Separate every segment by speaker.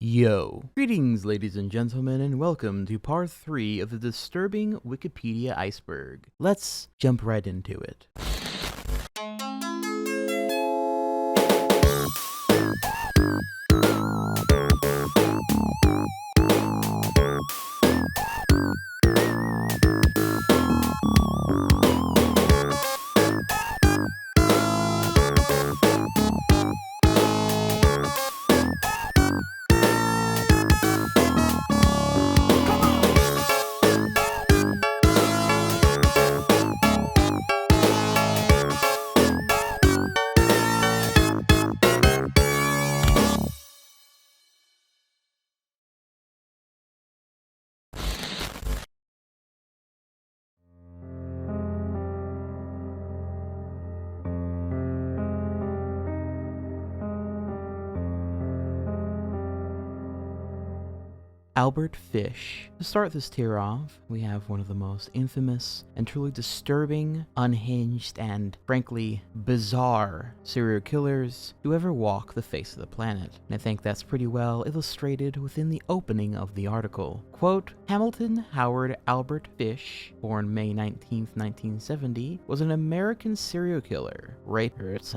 Speaker 1: Yo! Greetings, ladies and gentlemen, and welcome to part 3 of the disturbing Wikipedia Iceberg. Let's jump right into it. Albert Fish. To start this tier off, we have one of the most infamous and truly disturbing, unhinged, and frankly bizarre serial killers to ever walk the face of the planet. And I think that's pretty well illustrated within the opening of the article. Quote, Hamilton Howard Albert Fish, born May 19, 1970, was an American serial killer, rapist,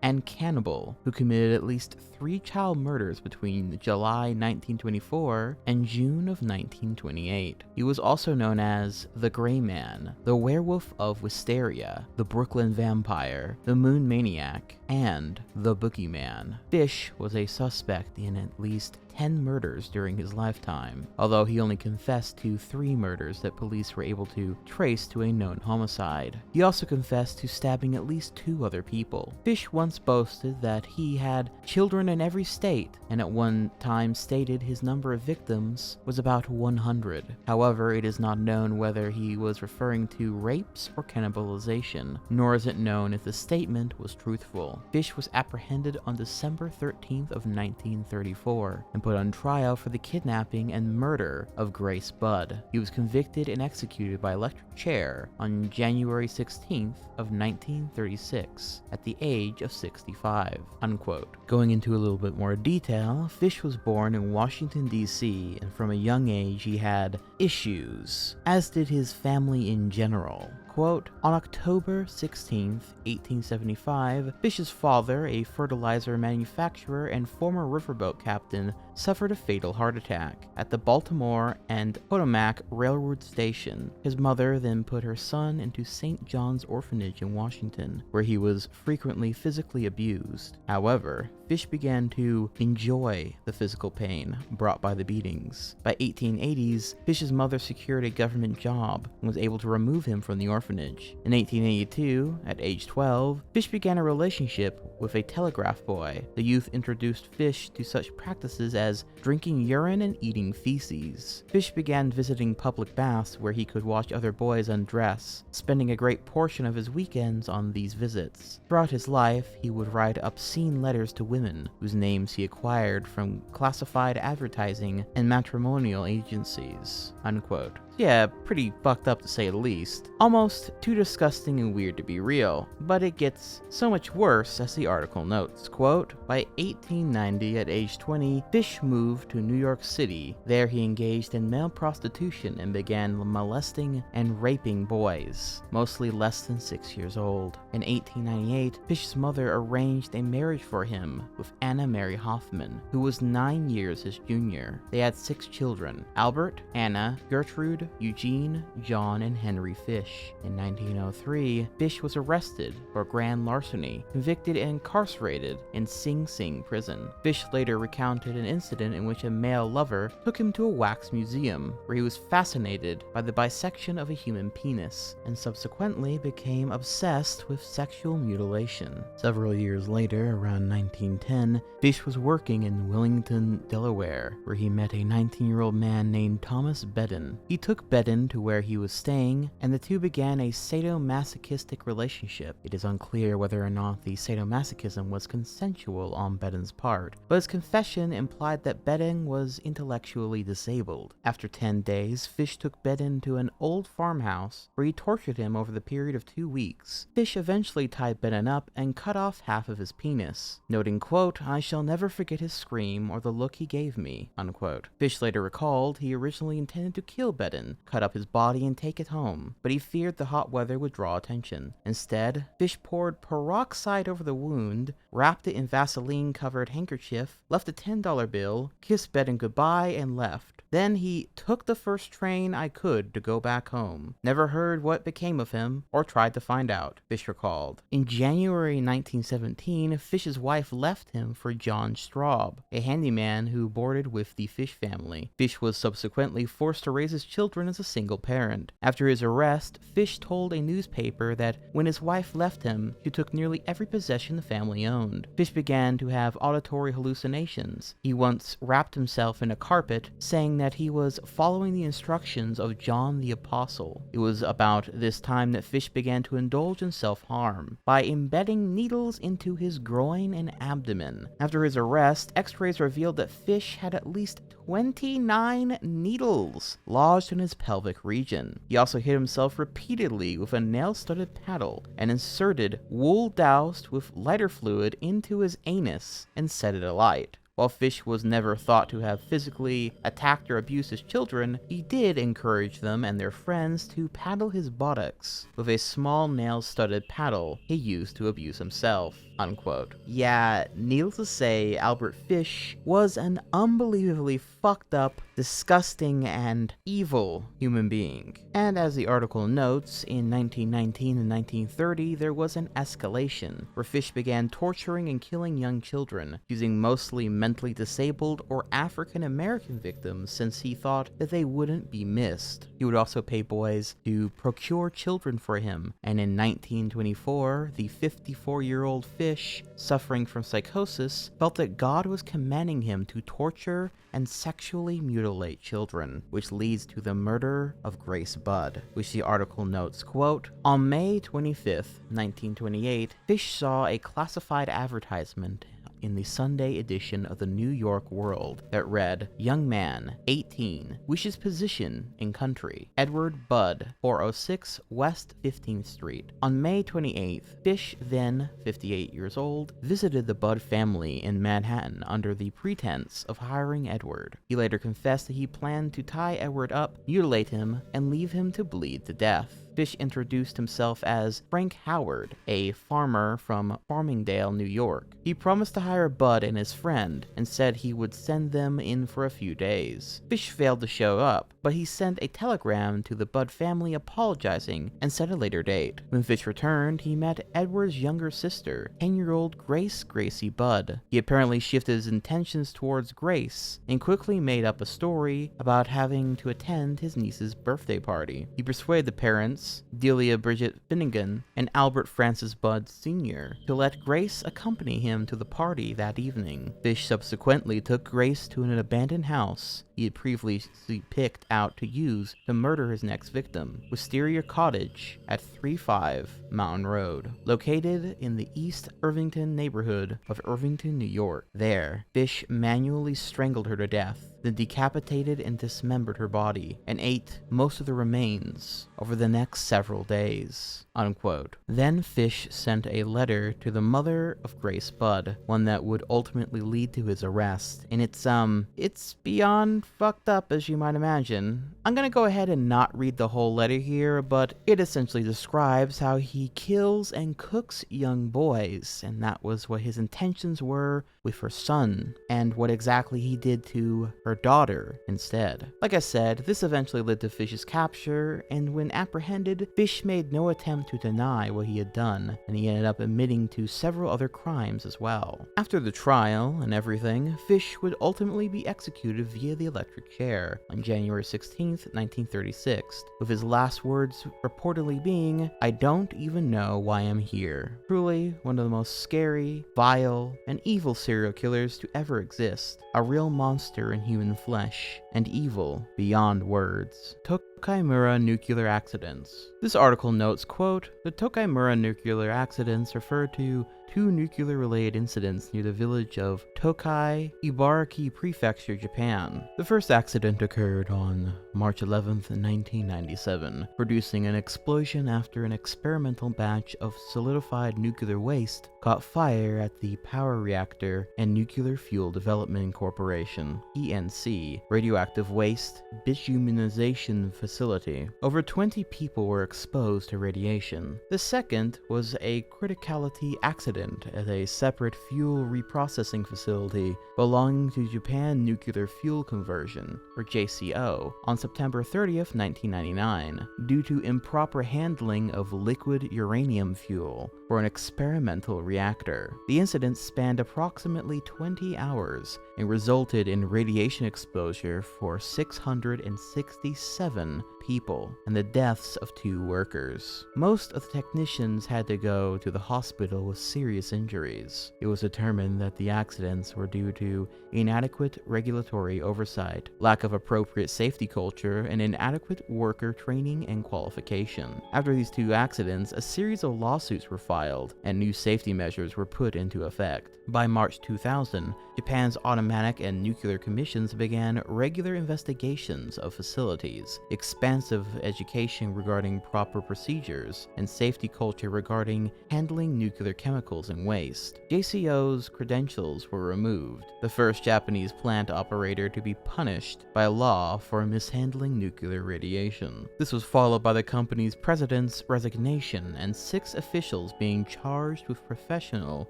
Speaker 1: and cannibal who committed at least 3 child murders between July 1924 and June of 1928. He was also known as the Gray Man, the Werewolf of Wisteria, the Brooklyn Vampire, the Moon Maniac, and the Boogeyman. Fish was a suspect in at least 10 murders during his lifetime, although he only confessed to 3 murders that police were able to trace to a known homicide. He also confessed to stabbing at least 2 other people. Fish once boasted that he had children in every state, and at one time stated his number of victims was about 100. However, it is not known whether he was referring to rapes or cannibalization, nor is it known if the statement was truthful. Fish was apprehended on December 13th of 1934 and put on trial for the kidnapping and murder of Grace Budd. He was convicted and executed by electric chair on January 16th of 1936 at the age of 65, unquote. Going into a little bit more detail, Fish was born in Washington, D.C., and from a young age he had issues, as did his family in general. Quote, on October 16, 1875, Fish's father, a fertilizer manufacturer and former riverboat captain, suffered a fatal heart attack at the Baltimore and Potomac Railroad Station. His mother then put her son into St. John's Orphanage in Washington, where he was frequently physically abused. However, Fish began to enjoy the physical pain brought by the beatings. By 1880s, Fish's mother secured a government job and was able to remove him from the orphanage. In 1882, at age 12, Fish began a relationship with a telegraph boy. The youth introduced Fish to such practices as drinking urine and eating feces. Fish began visiting public baths where he could watch other boys undress, spending a great portion of his weekends on these visits. Throughout his life, he would write obscene letters to women whose names he acquired from classified advertising and matrimonial agencies, unquote. Yeah, pretty fucked up to say the least. Almost too disgusting and weird to be real, but it gets so much worse as the article notes. Quote, by 1890, at age 20, Fish moved to New York City. There he engaged in male prostitution and began molesting and raping boys, mostly less than 6 years old. In 1898, Fish's mother arranged a marriage for him with Anna Mary Hoffman, who was 9 years his junior. They had 6 children: Albert, Anna, Gertrude, Eugene, John, and Henry Fish. In 1903, Fish was arrested for grand larceny, convicted and incarcerated in Sing Sing prison. Fish later recounted an incident in which a male lover took him to a wax museum, where he was fascinated by the bisection of a human penis, and subsequently became obsessed with sexual mutilation. Several years later, around 1910, Fish was working in Wilmington, Delaware, where he met a 19-year-old man named Thomas Bedden. He took took Bedin to where he was staying, and the two began a sadomasochistic relationship. It is unclear whether or not the sadomasochism was consensual on Bedin's part, but his confession implied that Bedin was intellectually disabled. After 10 days, Fish took Bedin to an old farmhouse where he tortured him over the period of 2 weeks. Fish eventually tied Bedin up and cut off half of his penis, noting, quote, "I shall never forget his scream or the look he gave me," unquote. Fish later recalled he originally intended to kill Bedin, cut up his body, and take it home, but he feared the hot weather would draw attention. Instead, Fish poured peroxide over the wound, wrapped it in Vaseline-covered handkerchief, left a $10 bill, kissed Bedin goodbye, and left. Then he took the first train I could to go back home. Never heard what became of him, or tried to find out, Fish recalled. In January 1917, Fish's wife left him for John Straub, a handyman who boarded with the Fish family. Fish was subsequently forced to raise his children as a single parent. After his arrest, Fish told a newspaper that when his wife left him, she took nearly every possession the family owned. Fish began to have auditory hallucinations. He once wrapped himself in a carpet, saying that he was following the instructions of John the Apostle. It was about this time that Fish began to indulge in self-harm by embedding needles into his groin and abdomen. After his arrest, x-rays revealed that Fish had at least 29 needles lodged in his pelvic region. He also hit himself repeatedly with a nail-studded paddle and inserted wool doused with lighter fluid into his anus and set it alight. While Fish was never thought to have physically attacked or abused his children, he did encourage them and their friends to paddle his buttocks with a small nail-studded paddle he used to abuse himself, unquote. Yeah, needless to say, Albert Fish was an unbelievably fucked up, disgusting, and evil human being. And as the article notes, in 1919 and 1930, there was an escalation, where Fish began torturing and killing young children, using mostly mentally disabled or African American victims since he thought that they wouldn't be missed. He would also pay boys to procure children for him, and in 1924, the 54-year-old Fish, suffering from psychosis, felt that God was commanding him to torture and sexually mutilate children, which leads to the murder of Grace Budd, which the article notes, quote, "On May 25th, 1928, Fish saw a classified advertisement in the Sunday edition of the New York World that read, 'Young man, 18, wishes position in country. Edward Budd, 406 West 15th Street.' On May 28th, Fish, then 58 years old, visited the Budd family in Manhattan under the pretense of hiring Edward. He later confessed that he planned to tie Edward up, mutilate him, and leave him to bleed to death. Fish introduced himself as Frank Howard, a farmer from Farmingdale, New York. He promised to hire Budd and his friend, and said he would send them in for a few days. Fish failed to show up, but he sent a telegram to the Budd family apologizing and set a later date. When Fish returned, he met Edward's younger sister, 10-year-old Gracie Budd. He apparently shifted his intentions towards Grace, and quickly made up a story about having to attend his niece's birthday party. He persuaded the parents, Delia Bridget Finnegan and Albert Francis Budd Sr., to let Grace accompany him to the party that evening. Fish subsequently took Grace to an abandoned house he had previously picked out to use to murder his next victim, Wisteria Cottage at 35 Mountain Road, located in the East Irvington neighborhood of Irvington, New York. There, Fish manually strangled her to death, then decapitated and dismembered her body, and ate most of the remains over the next several days, unquote. Then Fish sent a letter to the mother of Grace Budd, one that would ultimately lead to his arrest, and it's beyond fucked up, as you might imagine. I'm gonna go ahead and not read the whole letter here, but it essentially describes how he kills and cooks young boys, and that was what his intentions were with her son, and what exactly he did to her daughter instead. Like I said, this eventually led to Fish's capture, and when apprehended, Fish made no attempt to deny what he had done, and he ended up admitting to several other crimes as well. After the trial and everything, Fish would ultimately be executed via the electric chair on January 16th, 1936, with his last words reportedly being, "I don't even know why I'm here." Truly, one of the most scary, vile, and evil serial killers to ever exist. A real monster in human flesh, and evil beyond words. Took Tokaimura nuclear accidents. This article notes, quote, "The Tokaimura nuclear accidents refer to two nuclear-related incidents near the village of Tokai, Ibaraki Prefecture, Japan. The first accident occurred on March 11, 1997, producing an explosion after an experimental batch of solidified nuclear waste caught fire at the Power Reactor and Nuclear Fuel Development Corporation (ENC) radioactive waste bituminization facility. Over 20 people were exposed to radiation. The second was a criticality accident at a separate fuel reprocessing facility belonging to Japan Nuclear Fuel Conversion, or JCO, on September 30th, 1999, due to improper handling of liquid uranium fuel for an experimental reactor. The incident spanned approximately 20 hours and resulted in radiation exposure for 667 people and the deaths of 2 workers. Most of the technicians had to go to the hospital with serious injuries. It was determined that the accidents were due to inadequate regulatory oversight, lack of appropriate safety culture, and inadequate worker training and qualification. After these 2 accidents, a series of lawsuits were filed and new safety measures were put into effect. By March 2000, Japan's automatic and nuclear commissions began regular investigations of facilities, expansive education regarding proper procedures, and safety culture regarding handling nuclear chemicals and waste. JCO's credentials were removed, the first Japanese plant operator to be punished by law for mishandling nuclear radiation. This was followed by the company's president's resignation and 6 officials being charged with professional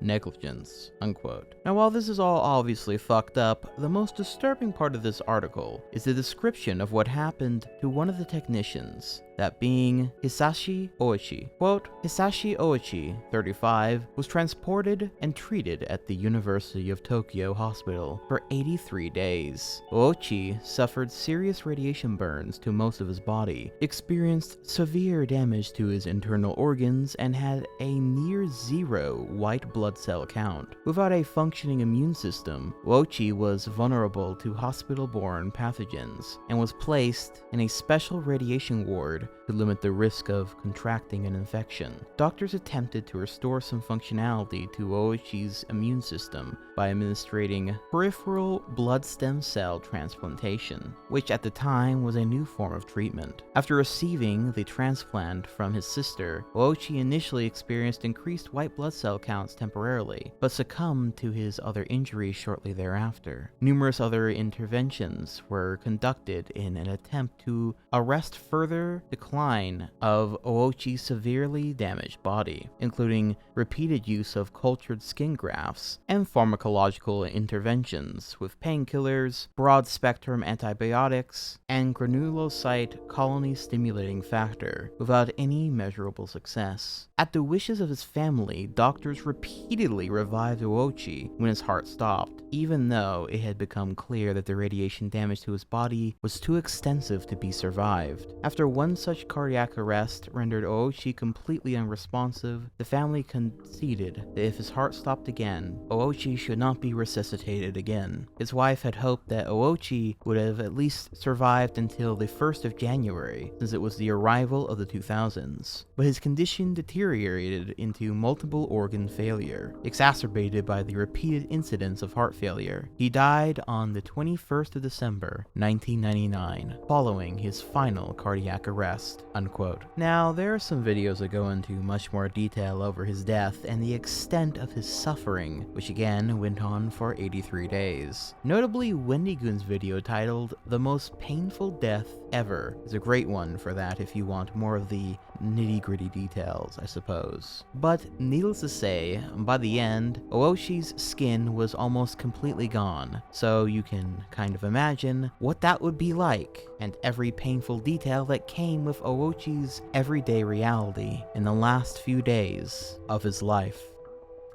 Speaker 1: negligence." Unquote. Now, while this is all obviously fucked up, the most disturbing part of this article is the description of what happened to one of the technicians, that being Hisashi Oichi. Quote, "Hisashi Oichi, 35, was transported and treated at the University of Tokyo Hospital for 83 days. Oichi suffered serious radiation burns to most of his body, experienced severe damage to his internal organs, and had a near zero white blood cell count. Without a functioning immune system, Oichi was vulnerable to hospital-borne pathogens and was placed in a special radiation ward to limit the risk of contracting an infection. Doctors attempted to restore some functionality to Oichi's immune system by administering peripheral blood stem cell transplantation, which at the time was a new form of treatment. After receiving the transplant from his sister, Oichi initially experienced increased white blood cell counts temporarily, but succumbed to his other injuries shortly thereafter. Numerous other interventions were conducted in an attempt to arrest further decline of Oichi's severely damaged body, including repeated use of cultured skin grafts and pharmacological interventions with painkillers, broad-spectrum antibiotics, and granulocyte colony-stimulating factor, without any measurable success. At the wishes of his family, doctors repeatedly revived Oichi when his heart stopped, even though it had become clear that the radiation damage to his body was too extensive to be survived. After one such cardiac arrest rendered Oichi completely unresponsive, the family conceded that if his heart stopped again, Oichi should not be resuscitated again. His wife had hoped that Oichi would have at least survived until the 1st of January, since it was the arrival of the 2000s. But his condition deteriorated into multiple organ failure, exacerbated by the repeated incidents of heart failure. He died on the 21st of December, 1999, following his final cardiac arrest." Unquote. Now, there are some videos that go into much more detail over his death and the extent of his suffering, which again went on for 83 days. Notably, Wendigoon's video titled "The Most Painful Death Ever" is a great one for that if you want more of the nitty-gritty details, I suppose. But needless to say, by the end, Oichi's skin was almost completely gone, so you can kind of imagine what that would be like, and every painful detail that came with Oichi's everyday reality in the last few days of his life.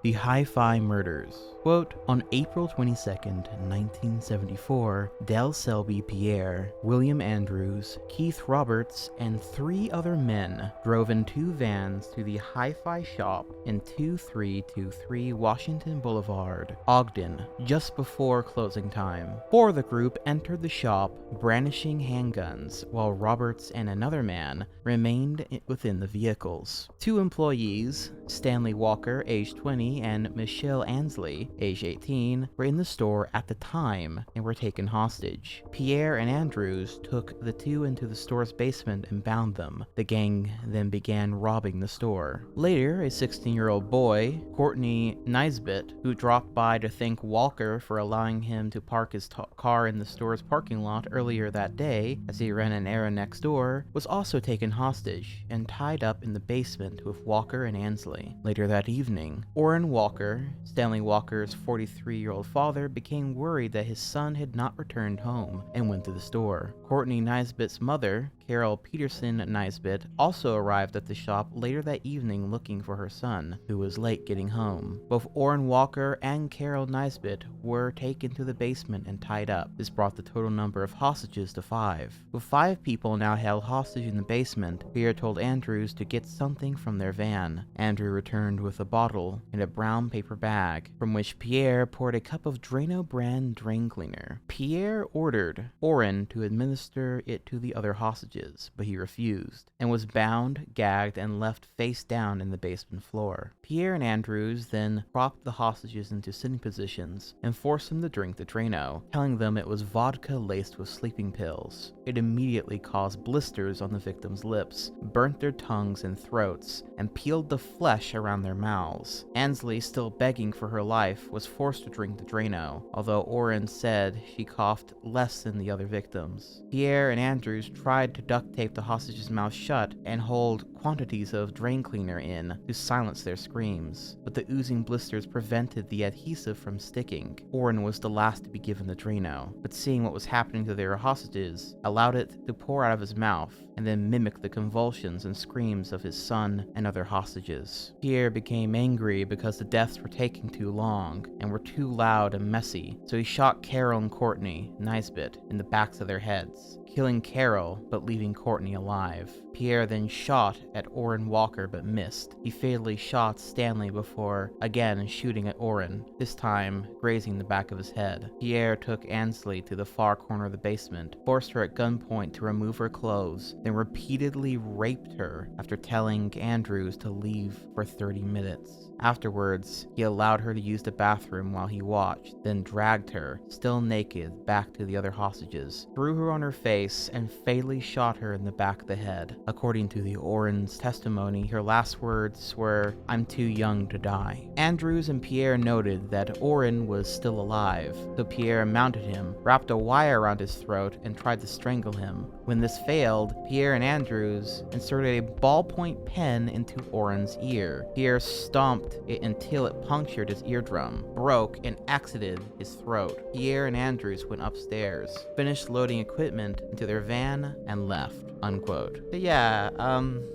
Speaker 1: The Hi-Fi Murders. Quote, on April 22nd, 1974, Del Selby Pierre, William Andrews, Keith Roberts, and 3 other men drove in 2 vans to the Hi-Fi shop in 2323 Washington Boulevard, Ogden, just before closing time. 4 of the group entered the shop brandishing handguns, while Roberts and another man remained within the vehicles. 2 employees, Stanley Walker, age 20, and Michelle Ansley, age 18, were in the store at the time and were taken hostage. Pierre and Andrews took the 2 into the store's basement and bound them. The gang then began robbing the store. Later, a 16-year-old boy, Courtney Nisbet, who dropped by to thank Walker for allowing him to park his car in the store's parking lot earlier that day as he ran an errand next door, was also taken hostage and tied up in the basement with Walker and Ansley. Later that evening, Orrin Walker, Stanley Walker's 43-year-old father, became worried that his son had not returned home and went to the store. Courtney Nisbet's mother, Carol Peterson Nisbet, also arrived at the shop later that evening looking for her son, who was late getting home. Both Orrin Walker and Carol Nisbet were taken to the basement and tied up. This brought the total number of hostages to 5. With 5 people now held hostage in the basement, Pierre told Andrews to get something from their van. Andrew returned with a bottle and a brown paper bag, from which Pierre poured a cup of Drano brand drain cleaner. Pierre ordered Orrin to administer it to the other hostages, but he refused, and was bound, gagged, and left face down in the basement floor. Pierre and Andrews then propped the hostages into sitting positions and forced them to drink the Drano, telling them it was vodka laced with sleeping pills. It immediately caused blisters on the victims' lips, burnt their tongues and throats, and peeled the flesh around their mouths. Ansley, still begging for her life, was forced to drink the Drano, although Orrin said she coughed less than the other victims. Pierre and Andrews tried to duct tape the hostages' mouths shut and hold quantities of drain cleaner in to silence their screams, but the oozing blisters prevented the adhesive from sticking. Orrin was the last to be given the Drano, but seeing what was happening to their hostages, allowed it to pour out of his mouth and then mimic the convulsions and screams of his son and other hostages. Pierre became angry because the deaths were taking too long and were too loud and messy, so he shot Carol and Courtney Nisbet in the backs of their heads, killing Carol but leaving Courtney alive. Pierre then shot at Orrin Walker but missed. He fatally shot Stanley before again shooting at Orrin, this time grazing the back of his head. Pierre took Ansley to the far corner of the basement, forced her at gunpoint to remove her clothes, then repeatedly raped her after telling Andrews to leave for 30 minutes. Afterwards, he allowed her to use the bathroom while he watched, then dragged her, still naked, back to the other hostages, threw her on her face, and fatally shot her in the back of the head. According to the Orrin's testimony, her last words were, "I'm too young to die." Andrews and Pierre noted that Orrin was still alive, so Pierre mounted him, wrapped a wire around his throat, and tried to strangle him. When this failed, Pierre and Andrews inserted a ballpoint pen into Orrin's ear. Pierre stomped it until it punctured his eardrum, broke, and exited his throat. Pierre and Andrews went upstairs, finished loading equipment into their van, and left. Unquote. So yeah,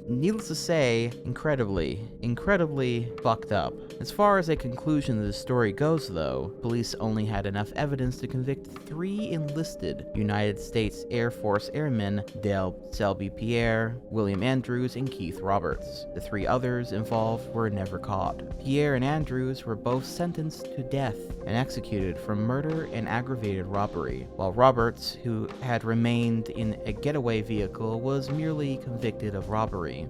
Speaker 1: needless to say, incredibly fucked up. As far as a conclusion of the story goes though, police only had enough evidence to convict 3 enlisted United States Air Force airmen, Del Selby Pierre, William Andrews, and Keith Roberts. The 3 others involved were never caught. Pierre and Andrews were both sentenced to death and executed for murder and aggravated robbery, while Roberts, who had remained in a getaway vehicle, was merely convicted of robbery.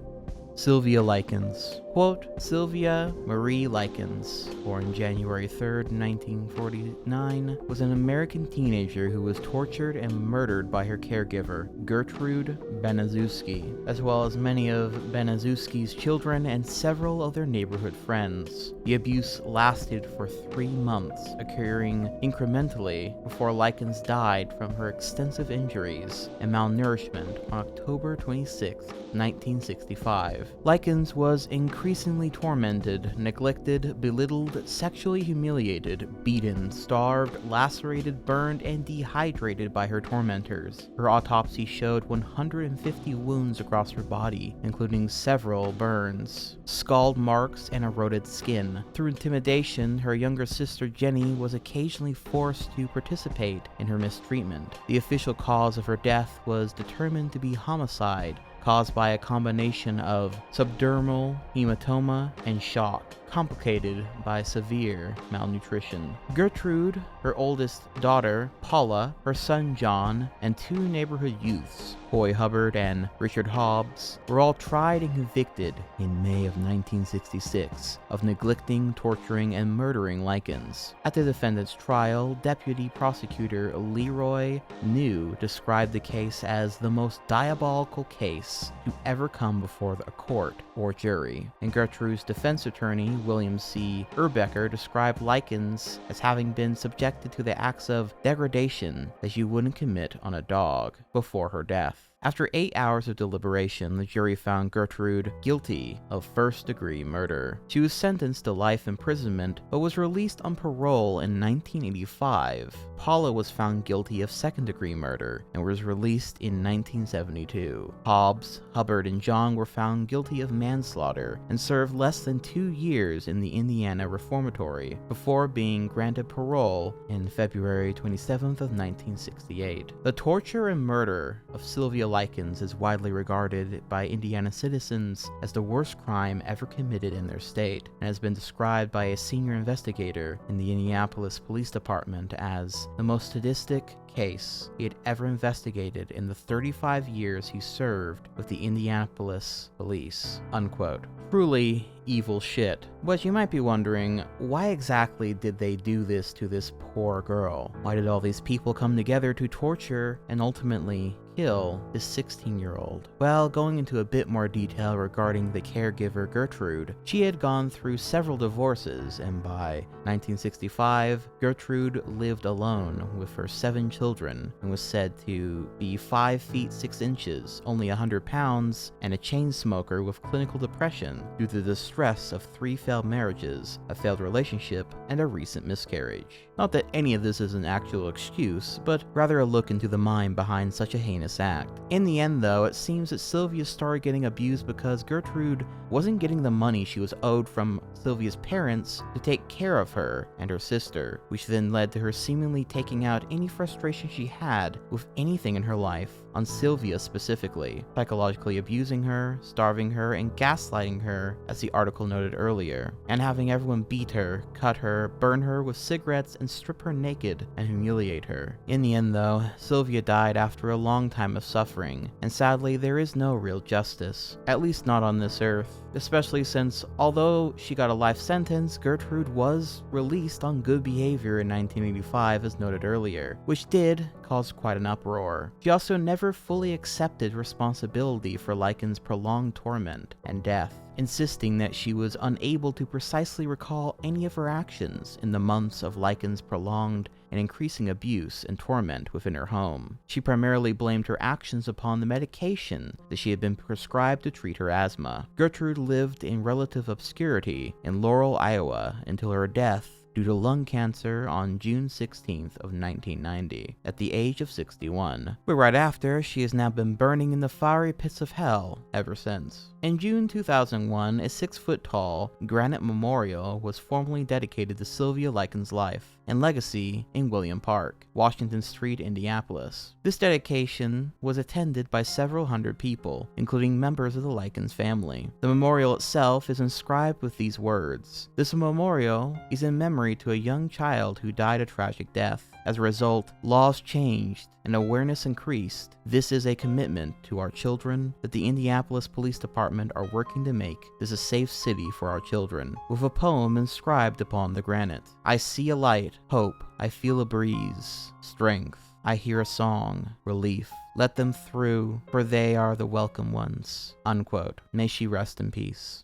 Speaker 1: Sylvia Likens. Quote, Sylvia Marie Likens, born January 3rd, 1949, was an American teenager who was tortured and murdered by her caregiver, Gertrude Baniszewski, as well as many of Baniszewski's children and several of their neighborhood friends. The abuse lasted for 3 months, occurring incrementally before Likens died from her extensive injuries and malnourishment on October 26, 1965. Likens was increasingly tormented, neglected, belittled, sexually humiliated, beaten, starved, lacerated, burned, and dehydrated by her tormentors. Her autopsy showed 150 wounds across her body, including several burns, scald marks, and eroded skin. Through intimidation, her younger sister Jenny was occasionally forced to participate in her mistreatment. The official cause of her death was determined to be homicide, caused by a combination of subdermal hematoma and shock, complicated by severe malnutrition. Gertrude, her oldest daughter, Paula, her son John, and two neighborhood youths, Hoy Hubbard and Richard Hobbs, were all tried and convicted in May of 1966 of neglecting, torturing, and murdering Likens. At the defendant's trial, Deputy Prosecutor Leroy New described the case as the most diabolical case to ever come before a court or jury, and Gertrude's defense attorney, William C. Urbecker, described Likens as having been subjected to the acts of degradation that you wouldn't commit on a dog before her death. After 8 hours of deliberation, the jury found Gertrude guilty of first-degree murder. She was sentenced to life imprisonment, but was released on parole in 1985. Paula was found guilty of second-degree murder and was released in 1972. Hobbs, Hubbard, and John were found guilty of manslaughter and served less than 2 years in the Indiana Reformatory before being granted parole in February 27th of 1968. The torture and murder of Sylvia Likens is widely regarded by Indiana citizens as the worst crime ever committed in their state, and has been described by a senior investigator in the Indianapolis Police Department as the most sadistic case he had ever investigated in the 35 years he served with the Indianapolis Police, unquote. Truly evil shit. But you might be wondering, why exactly did they do this to this poor girl? Why did all these people come together to torture and ultimately kill this 16-year-old? Well, going into a bit more detail regarding the caregiver Gertrude, she had gone through several divorces, and by 1965, Gertrude lived alone with her 7 children and was said to be 5 feet 6 inches, only 100 pounds, and a chain smoker with clinical depression due to the stress of 3 failed marriages, a failed relationship, and a recent miscarriage. Not that any of this is an actual excuse, but rather a look into the mind behind such a heinous act. In the end, though, it seems that Sylvia started getting abused because Gertrude wasn't getting the money she was owed from Sylvia's parents to take care of her and her sister, which then led to her seemingly taking out any frustration she had with anything in her life on Sylvia specifically, psychologically abusing her, starving her, and gaslighting her, as the article noted earlier, and having everyone beat her, cut her, burn her with cigarettes, and strip her naked and humiliate her. In the end, though, Sylvia died after a long time of suffering, and sadly there is no real justice, at least not on this earth, especially since, although she got a life sentence, Gertrude was released on good behavior in 1985, as noted earlier, which did cause quite an uproar. She also never fully accepted responsibility for Likens' prolonged torment and death, insisting that she was unable to precisely recall any of her actions in the months of Likens' prolonged and increasing abuse and torment within her home. She primarily blamed her actions upon the medication that she had been prescribed to treat her asthma. Gertrude lived in relative obscurity in Laurel, Iowa, until her death due to lung cancer on June 16th of 1990, at the age of 61. But right after, she has now been burning in the fiery pits of hell ever since. In June 2001, a 6-foot-tall granite memorial was formally dedicated to Sylvia Likens' life and legacy in William Park, Washington Street, Indianapolis. This dedication was attended by several hundred people, including members of the Likens family. The memorial itself is inscribed with these words. This memorial is in memory to a young child who died a tragic death. As a result, laws changed and awareness increased. This is a commitment to our children that the Indianapolis Police Department are working to make this a safe city for our children, with a poem inscribed upon the granite. I see a light, hope, I feel a breeze, strength, I hear a song, relief. Let them through, for they are the welcome ones. Unquote. May she rest in peace.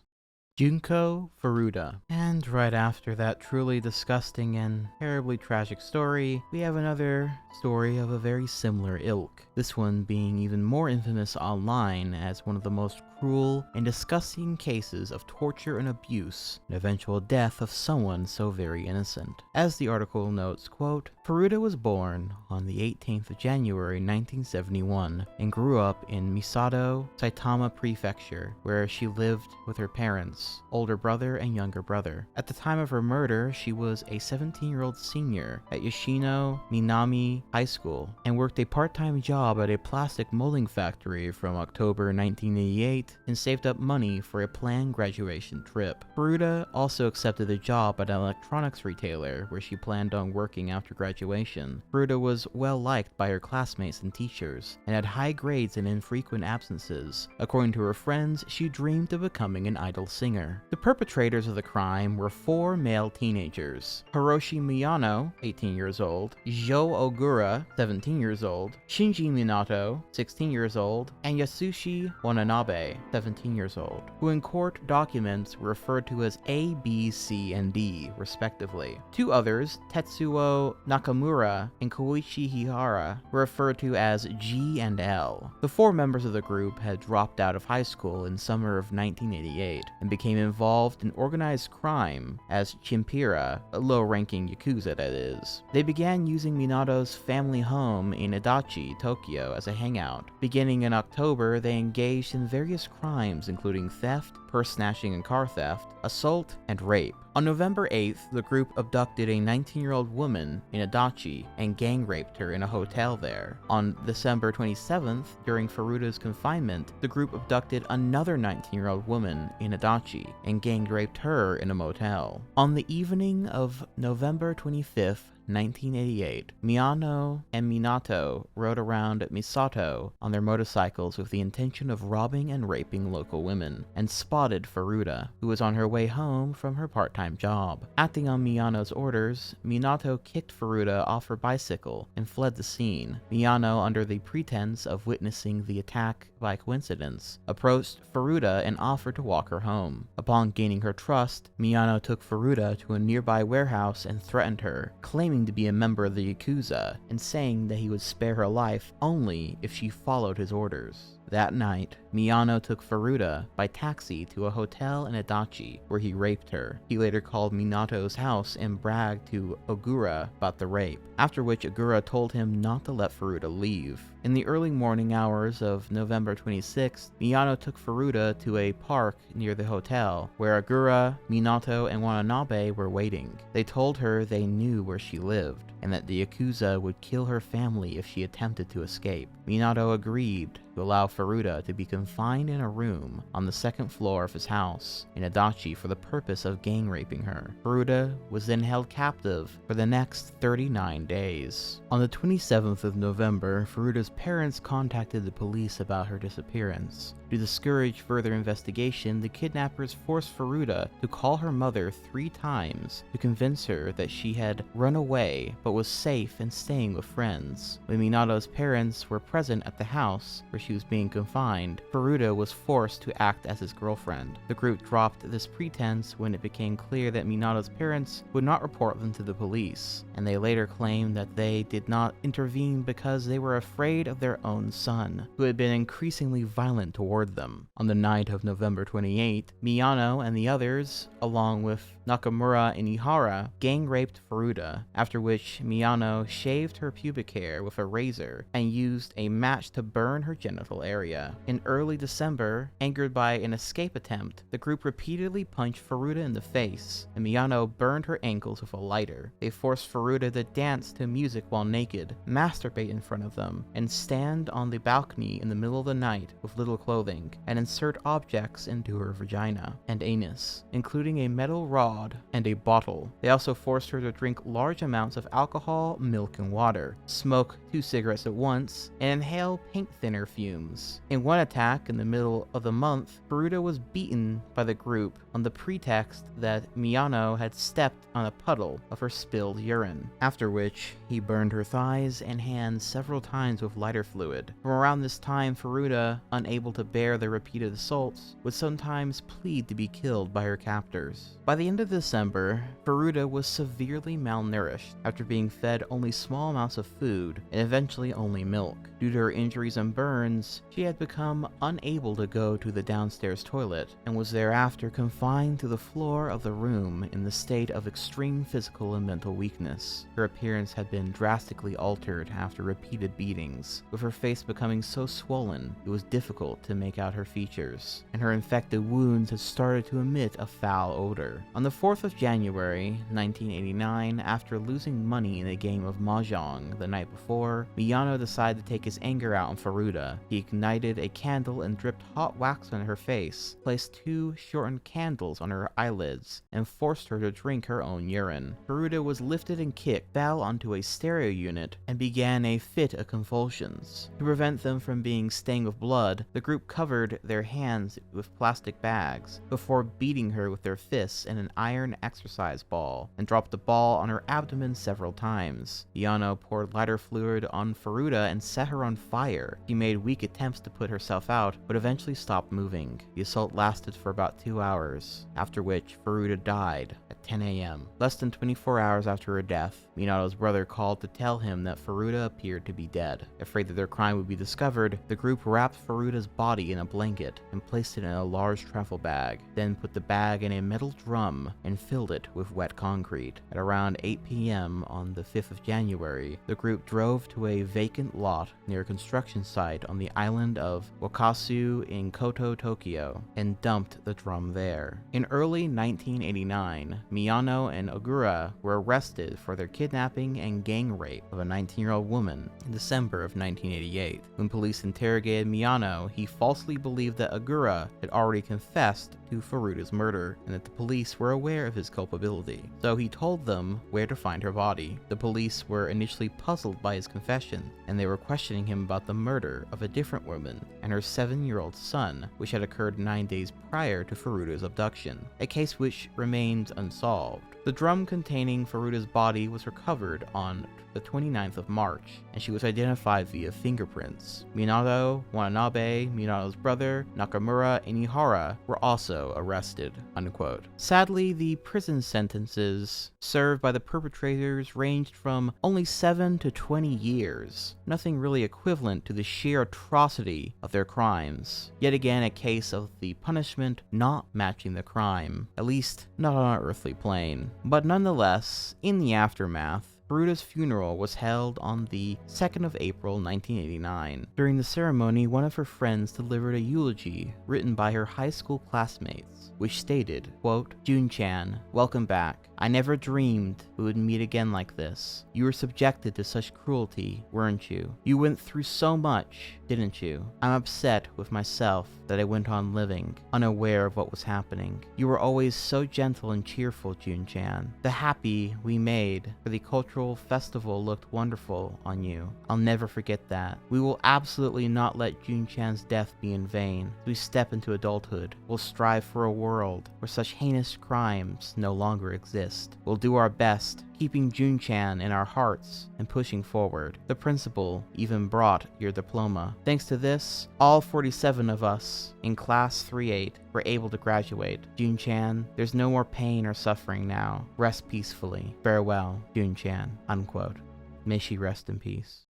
Speaker 1: Junko Furuta. And right after that truly disgusting and terribly tragic story, we have another story of a very similar ilk. This one being even more infamous online as one of the most cruel and disgusting cases of torture and abuse and eventual death of someone so very innocent. As the article notes, quote, Furuta was born on the 18th of January 1971 and grew up in Misato, Saitama Prefecture, where she lived with her parents, older brother and younger brother. At the time of her murder, she was a 17-year-old senior at Yoshino Minami High School and worked a part-time job at a plastic molding factory from October 1988 and saved up money for a planned graduation trip. Furuta also accepted a job at an electronics retailer where she planned on working after graduation. Furuta was well liked by her classmates and teachers and had high grades and infrequent absences. According to her friends, she dreamed of becoming an idol singer. The perpetrators of the crime were 4 male teenagers: Hiroshi Miyano, 18 years old, Jo Ogura, 17 years old, Shinji Minato, 16 years old, and Yasushi Watanabe, 17 years old, who in court documents were referred to as A, B, C, and D, respectively. 2 others, Tetsuo Nakamura and Koichi Hihara, were referred to as G and L. The 4 members of the group had dropped out of high school in summer of 1988 and became involved in organized crime as Chimpira, a low-ranking yakuza that is. They began using Minato's family home in Adachi, Tokyo as a hangout. Beginning in October, they engaged in various crimes including theft, purse snatching and car theft, assault, and rape. On November 8th, the group abducted a 19-year-old woman in Adachi and gang raped her in a hotel there. On December 27th, during Furuta's confinement, the group abducted another 19-year-old woman in Adachi and gang raped her in a motel. On the evening of November 25th, 1988, Miyano and Minato rode around Misato on their motorcycles with the intention of robbing and raping local women, and spotted Furuta, who was on her way home from her part-time job. Acting on Miyano's orders, Minato kicked Furuta off her bicycle and fled the scene. Miyano, under the pretense of witnessing the attack by coincidence, approached Furuta and offered to walk her home. Upon gaining her trust, Miyano took Furuta to a nearby warehouse and threatened her, claiming to be a member of the Yakuza and saying that he would spare her life only if she followed his orders. That night, Miyano took Furuta by taxi to a hotel in Adachi where he raped her. He later called Minato's house and bragged to Ogura about the rape, after which Ogura told him not to let Furuta leave. In the early morning hours of November 26th, Miyano took Furuta to a park near the hotel where Ogura, Minato, and Watanabe were waiting. They told her they knew where she lived and that the Yakuza would kill her family if she attempted to escape. Minato agreed to allow Furuta to be confined in a room on the 2nd floor of his house in Adachi for the purpose of gang raping her. Furuta was then held captive for the next 39 days. On the 27th of November, Furuta's parents contacted the police about her disappearance. To discourage further investigation, the kidnappers forced Furuta to call her mother 3 times to convince her that she had run away but was safe and staying with friends. When Minato's parents were present at the house where she was being confined, Furuta was forced to act as his girlfriend. The group dropped this pretense when it became clear that Minato's parents would not report them to the police, and they later claimed that they did not intervene because they were afraid of their own son, who had been increasingly violent toward them. On the night of November 28, Miyano and the others, along with Nakamura and Ihara, gang raped Furuta, after which Miyano shaved her pubic hair with a razor and used a match to burn her genital area. In early December, angered by an escape attempt, the group repeatedly punched Furuta in the face, and Miyano burned her ankles with a lighter. They forced Furuta to dance to music while naked, masturbate in front of them, and stand on the balcony in the middle of the night with little clothing, and insert objects into her vagina and anus, including a metal rod and a bottle. They also forced her to drink large amounts of alcohol, milk, and water, smoke 2 cigarettes at once, and inhale paint thinner fumes fumes. In one attack in the middle of the month, Furuta was beaten by the group on the pretext that Miyano had stepped on a puddle of her spilled urine, after which he burned her thighs and hands several times with lighter fluid. From around this time, Furuta, unable to bear the repeated assaults, would sometimes plead to be killed by her captors. By the end of December, Furuta was severely malnourished after being fed only small amounts of food and eventually only milk. Due to her injuries and burns, she had become unable to go to the downstairs toilet and was thereafter confined to the floor of the room in the state of extreme physical and mental weakness. Her appearance had been drastically altered after repeated beatings, with her face becoming so swollen it was difficult to make out her features, and her infected wounds had started to emit a foul odor. On the 4th of January, 1989, after losing money in a game of mahjong the night before, Miyano decided to take his anger out on Furuta. He ignited a candle and dripped hot wax on her face, placed 2 shortened candles on her eyelids, and forced her to drink her own urine. Furuta was lifted and kicked, fell onto a stereo unit, and began a fit of convulsions. To prevent them from being stained with blood, the group covered their hands with plastic bags before beating her with their fists and an iron exercise ball, and dropped the ball on her abdomen several times. Miyano poured lighter fluid on Furuta and set her on fire. She made weak attempts to put herself out, but eventually stopped moving. The assault lasted for about 2 hours, after which Furuta died at 10 a.m. Less than 24 hours after her death, Minato's brother called to tell him that Furuta appeared to be dead. Afraid that their crime would be discovered, the group wrapped Furuta's body in a blanket and placed it in a large travel bag, then put the bag in a metal drum and filled it with wet concrete. At around 8 p.m. on the 5th of January, the group drove to a vacant lot near a construction site on the island of Wakasu in Koto, Tokyo, and dumped the drum there. In early 1989, Miyano and Ogura were arrested for their kidnapping and gang rape of a 19-year-old woman in December of 1988. When police interrogated Miyano, he falsely believed that Ogura had already confessed to Furuta's murder and that the police were aware of his culpability. So he told them where to find her body. The police were initially puzzled by his confession, and they were questioning him about the murder of a different woman and her 7-year-old son, which had occurred 9 days prior to Furuta's abduction, a case which remains unsolved. The drum containing Furuta's body was recovered on the 29th of March, and she was identified via fingerprints. Minato Watanabe, Minato's brother, Nakamura, and Ihara were also arrested." Unquote. Sadly, the prison sentences served by the perpetrators ranged from only 7 to 20 years, nothing really equivalent to the sheer atrocity of their crimes. Yet again, a case of the punishment not matching the crime, at least not on an earthly plane. But nonetheless, in the aftermath, Furuta's funeral was held on the 2nd of April 1989. During the ceremony, one of her friends delivered a eulogy written by her high school classmates, which stated, quote, "Jun-chan, welcome back. I never dreamed we would meet again like this. You were subjected to such cruelty, weren't you? You went through so much, didn't you? I'm upset with myself that I went on living, unaware of what was happening. You were always so gentle and cheerful, Jun-chan. The happy we made for the cultural festival looked wonderful on you. I'll never forget that. We will absolutely not let Jun-chan's death be in vain. As we step into adulthood, we'll strive for a world where such heinous crimes no longer exist. We'll do our best, keeping Jun-chan in our hearts and pushing forward. The principal even brought your diploma. Thanks to this, all 47 of us in class 3-8 were able to graduate. Jun-chan, there's no more pain or suffering now. Rest peacefully. Farewell, Jun-chan." Unquote. May she rest in peace.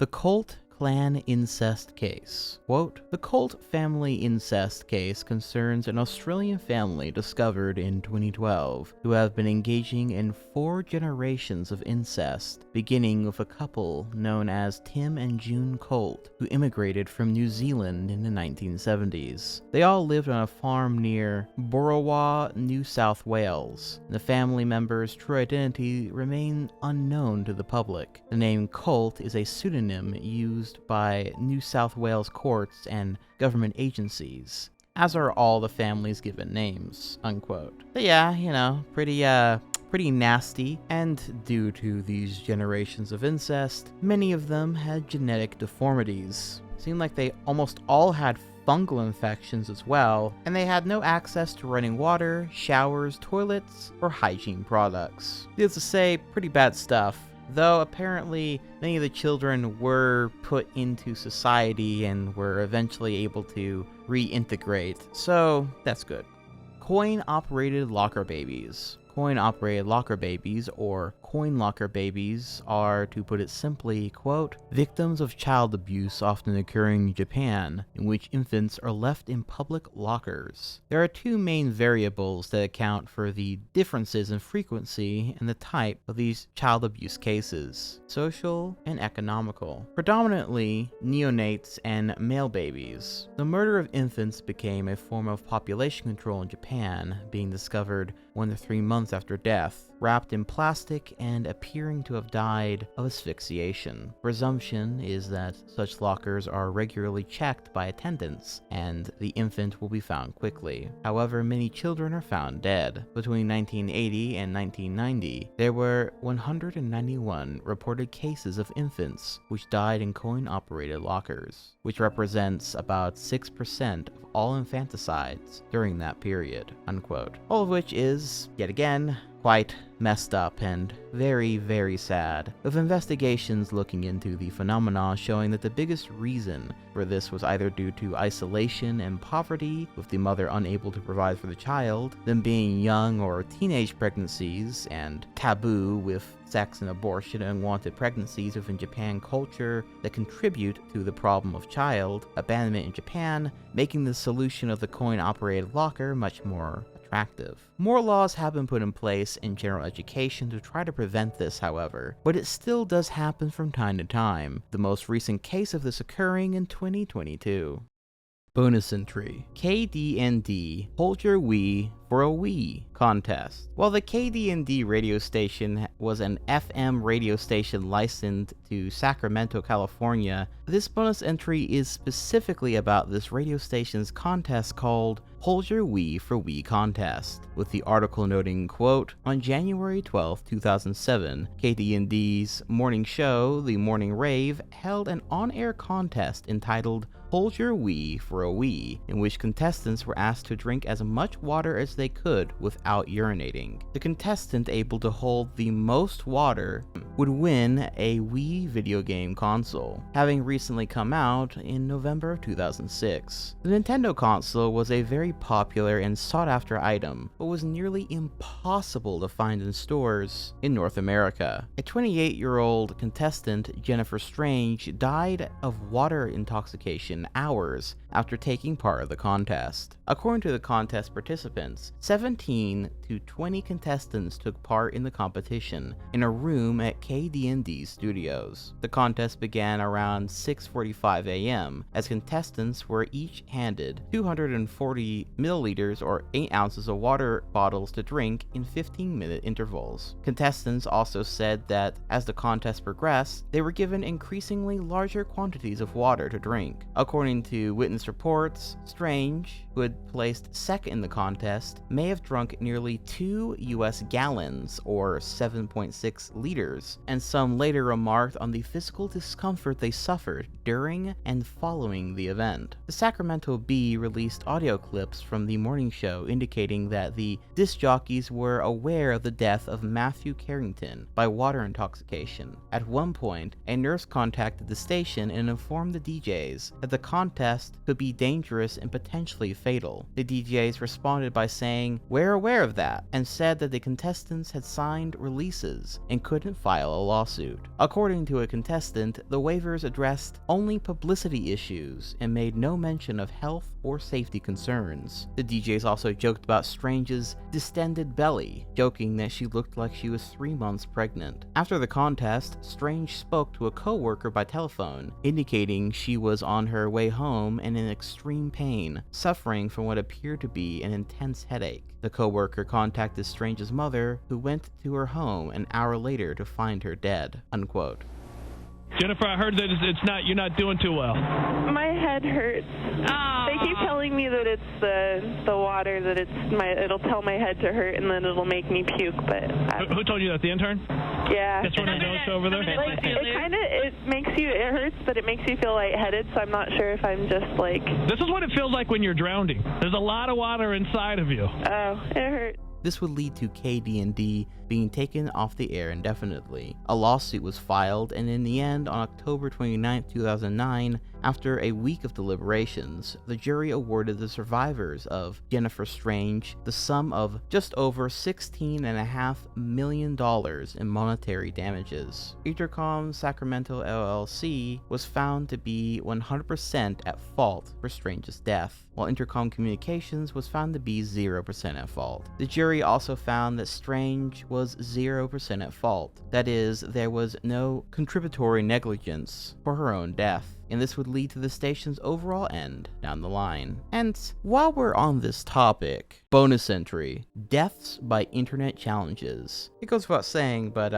Speaker 1: The Colt clan incest case. Quote, "The Colt family incest case concerns an Australian family discovered in 2012 who have been engaging in 4 generations of incest, beginning with a couple known as Tim and June Colt, who immigrated from New Zealand in the 1970s. They all lived on a farm near Borowa, New South Wales. The family members' true identity remain unknown to the public. The name Colt is a pseudonym used by New South Wales courts and government agencies, as are all the family's given names." Unquote. But yeah, pretty nasty, and due to these generations of incest, many of them had genetic deformities. seemed like they almost all had fungal infections as well, and they had no access to running water, showers, toilets, or hygiene products. Needless to say, pretty bad stuff. Though apparently many of the children were put into society and were eventually able to reintegrate, so that's good. Coin-operated locker babies. Coin-operated locker babies, or coin locker babies, are, to put it simply, quote, victims of child abuse often occurring in Japan, in which infants are left in public lockers. There are two main variables that account for the differences in frequency and the type of these child abuse cases: social and economical. Predominantly neonates and male babies. The murder of infants became a form of population control in Japan, being discovered 1 to 3 months after death, wrapped in plastic and appearing to have died of asphyxiation. Presumption is that such lockers are regularly checked by attendants, and the infant will be found quickly. However, many children are found dead. Between 1980 and 1990, there were 191 reported cases of infants which died in coin-operated lockers, which represents about 6% of all infanticides during that period, unquote. All of which is, yet again, quite messed up and very, very sad, with investigations looking into the phenomena showing that the biggest reason for this was either due to isolation and poverty, with the mother unable to provide for the child, them being young or teenage pregnancies, and taboo with sex and abortion and unwanted pregnancies within Japan culture that contribute to the problem of child abandonment in Japan, making the solution of the coin-operated locker much more attractive. More laws have been put in place in general education to try to prevent this, however, but it still does happen from time to time, the most recent case of this occurring in 2022. Bonus entry: KD&D Hold Your Wii for a Wii contest. While the KD&D radio station was an FM radio station licensed to Sacramento, California, this bonus entry is specifically about this radio station's contest called Hold Your Wii for Wii Contest, with the article noting, quote, on January 12, 2007, KD&D's morning show, The Morning Rave, held an on-air contest entitled Hold Your Wii for a Wii, in which contestants were asked to drink as much water as they could without urinating. The contestant able to hold the most water would win a Wii video game console, having recently come out in November of 2006. The Nintendo console was a very popular and sought-after item, but was nearly impossible to find in stores in North America. A 28-year-old contestant, Jennifer Strange, died of water intoxication hours after taking part of the contest. According to the contest participants, 17 to 20 contestants took part in the competition in a room at KD&D Studios. The contest began around 6:45 a.m. as contestants were each handed 240 milliliters or 8 ounces of water bottles to drink in 15-minute intervals. Contestants also said that as the contest progressed, they were given increasingly larger quantities of water to drink. According to witness reports, Strange, who had placed second in the contest, may have drunk nearly 2 US gallons, or 7.6 liters, and some later remarked on the physical discomfort they suffered during and following the event. The Sacramento Bee released audio clips from the morning show indicating that the disc jockeys were aware of the death of Matthew Carrington by water intoxication. At one point, a nurse contacted the station and informed the DJs that the contest could be dangerous and potentially fatal. The DJs responded by saying, "We're aware of that," and said that the contestants had signed releases and couldn't file a lawsuit. According to a contestant, the waivers addressed only publicity issues and made no mention of health or safety concerns. The DJs also joked about Strange's distended belly, joking that she looked like she was 3 months pregnant. After the contest, Strange spoke to a co-worker by telephone, indicating she was on her way home and in extreme pain, suffering from what appeared to be an intense headache. The co-worker contacted Strange's mother, who went to her home an hour later to find her dead, unquote.
Speaker 2: Jennifer, I heard that you're not doing too well.
Speaker 3: My head hurts. They keep telling me that it's the water, that it'll tell my head to hurt and then it'll make me puke, but...
Speaker 2: Who told you that, the intern?
Speaker 3: Yeah.
Speaker 2: That's one of those over there?
Speaker 3: Like, it hurts, but it makes you feel lightheaded, so I'm not sure if I'm just like...
Speaker 2: This is what it feels like when you're drowning. There's a lot of water inside of you.
Speaker 3: Oh, it hurts.
Speaker 1: This would lead to KD&D being taken off the air indefinitely. A lawsuit was filed, and in the end, on October 29, 2009, after a week of deliberations, the jury awarded the survivors of Jennifer Strange the sum of just over $16.5 million in monetary damages. Intercom Sacramento LLC was found to be 100% at fault for Strange's death, while Intercom Communications was found to be 0% at fault. The jury also found that Strange was 0% at fault. That is, there was no contributory negligence for her own death, and this would lead to the station's overall end down the line. And while we're on this topic, bonus entry, deaths by internet challenges. It goes without saying, but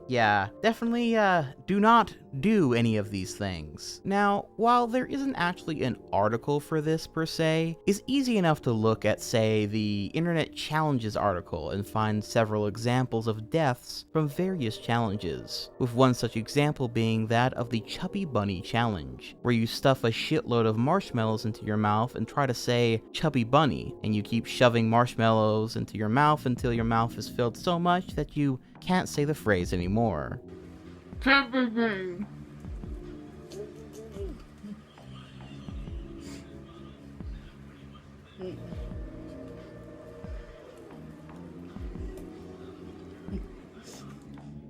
Speaker 1: yeah, definitely do not do any of these things. Now, while there isn't actually an article for this per se, it's easy enough to look at, say, the Internet Challenges article and find several examples of deaths from various challenges, with one such example being that of the Chubby Bunny Challenge, where you stuff a shitload of marshmallows into your mouth and try to say Chubby Bunny, and you keep shoving marshmallows into your mouth until your mouth is filled so much that you can't say the phrase anymore.
Speaker 4: Chubby Bunny.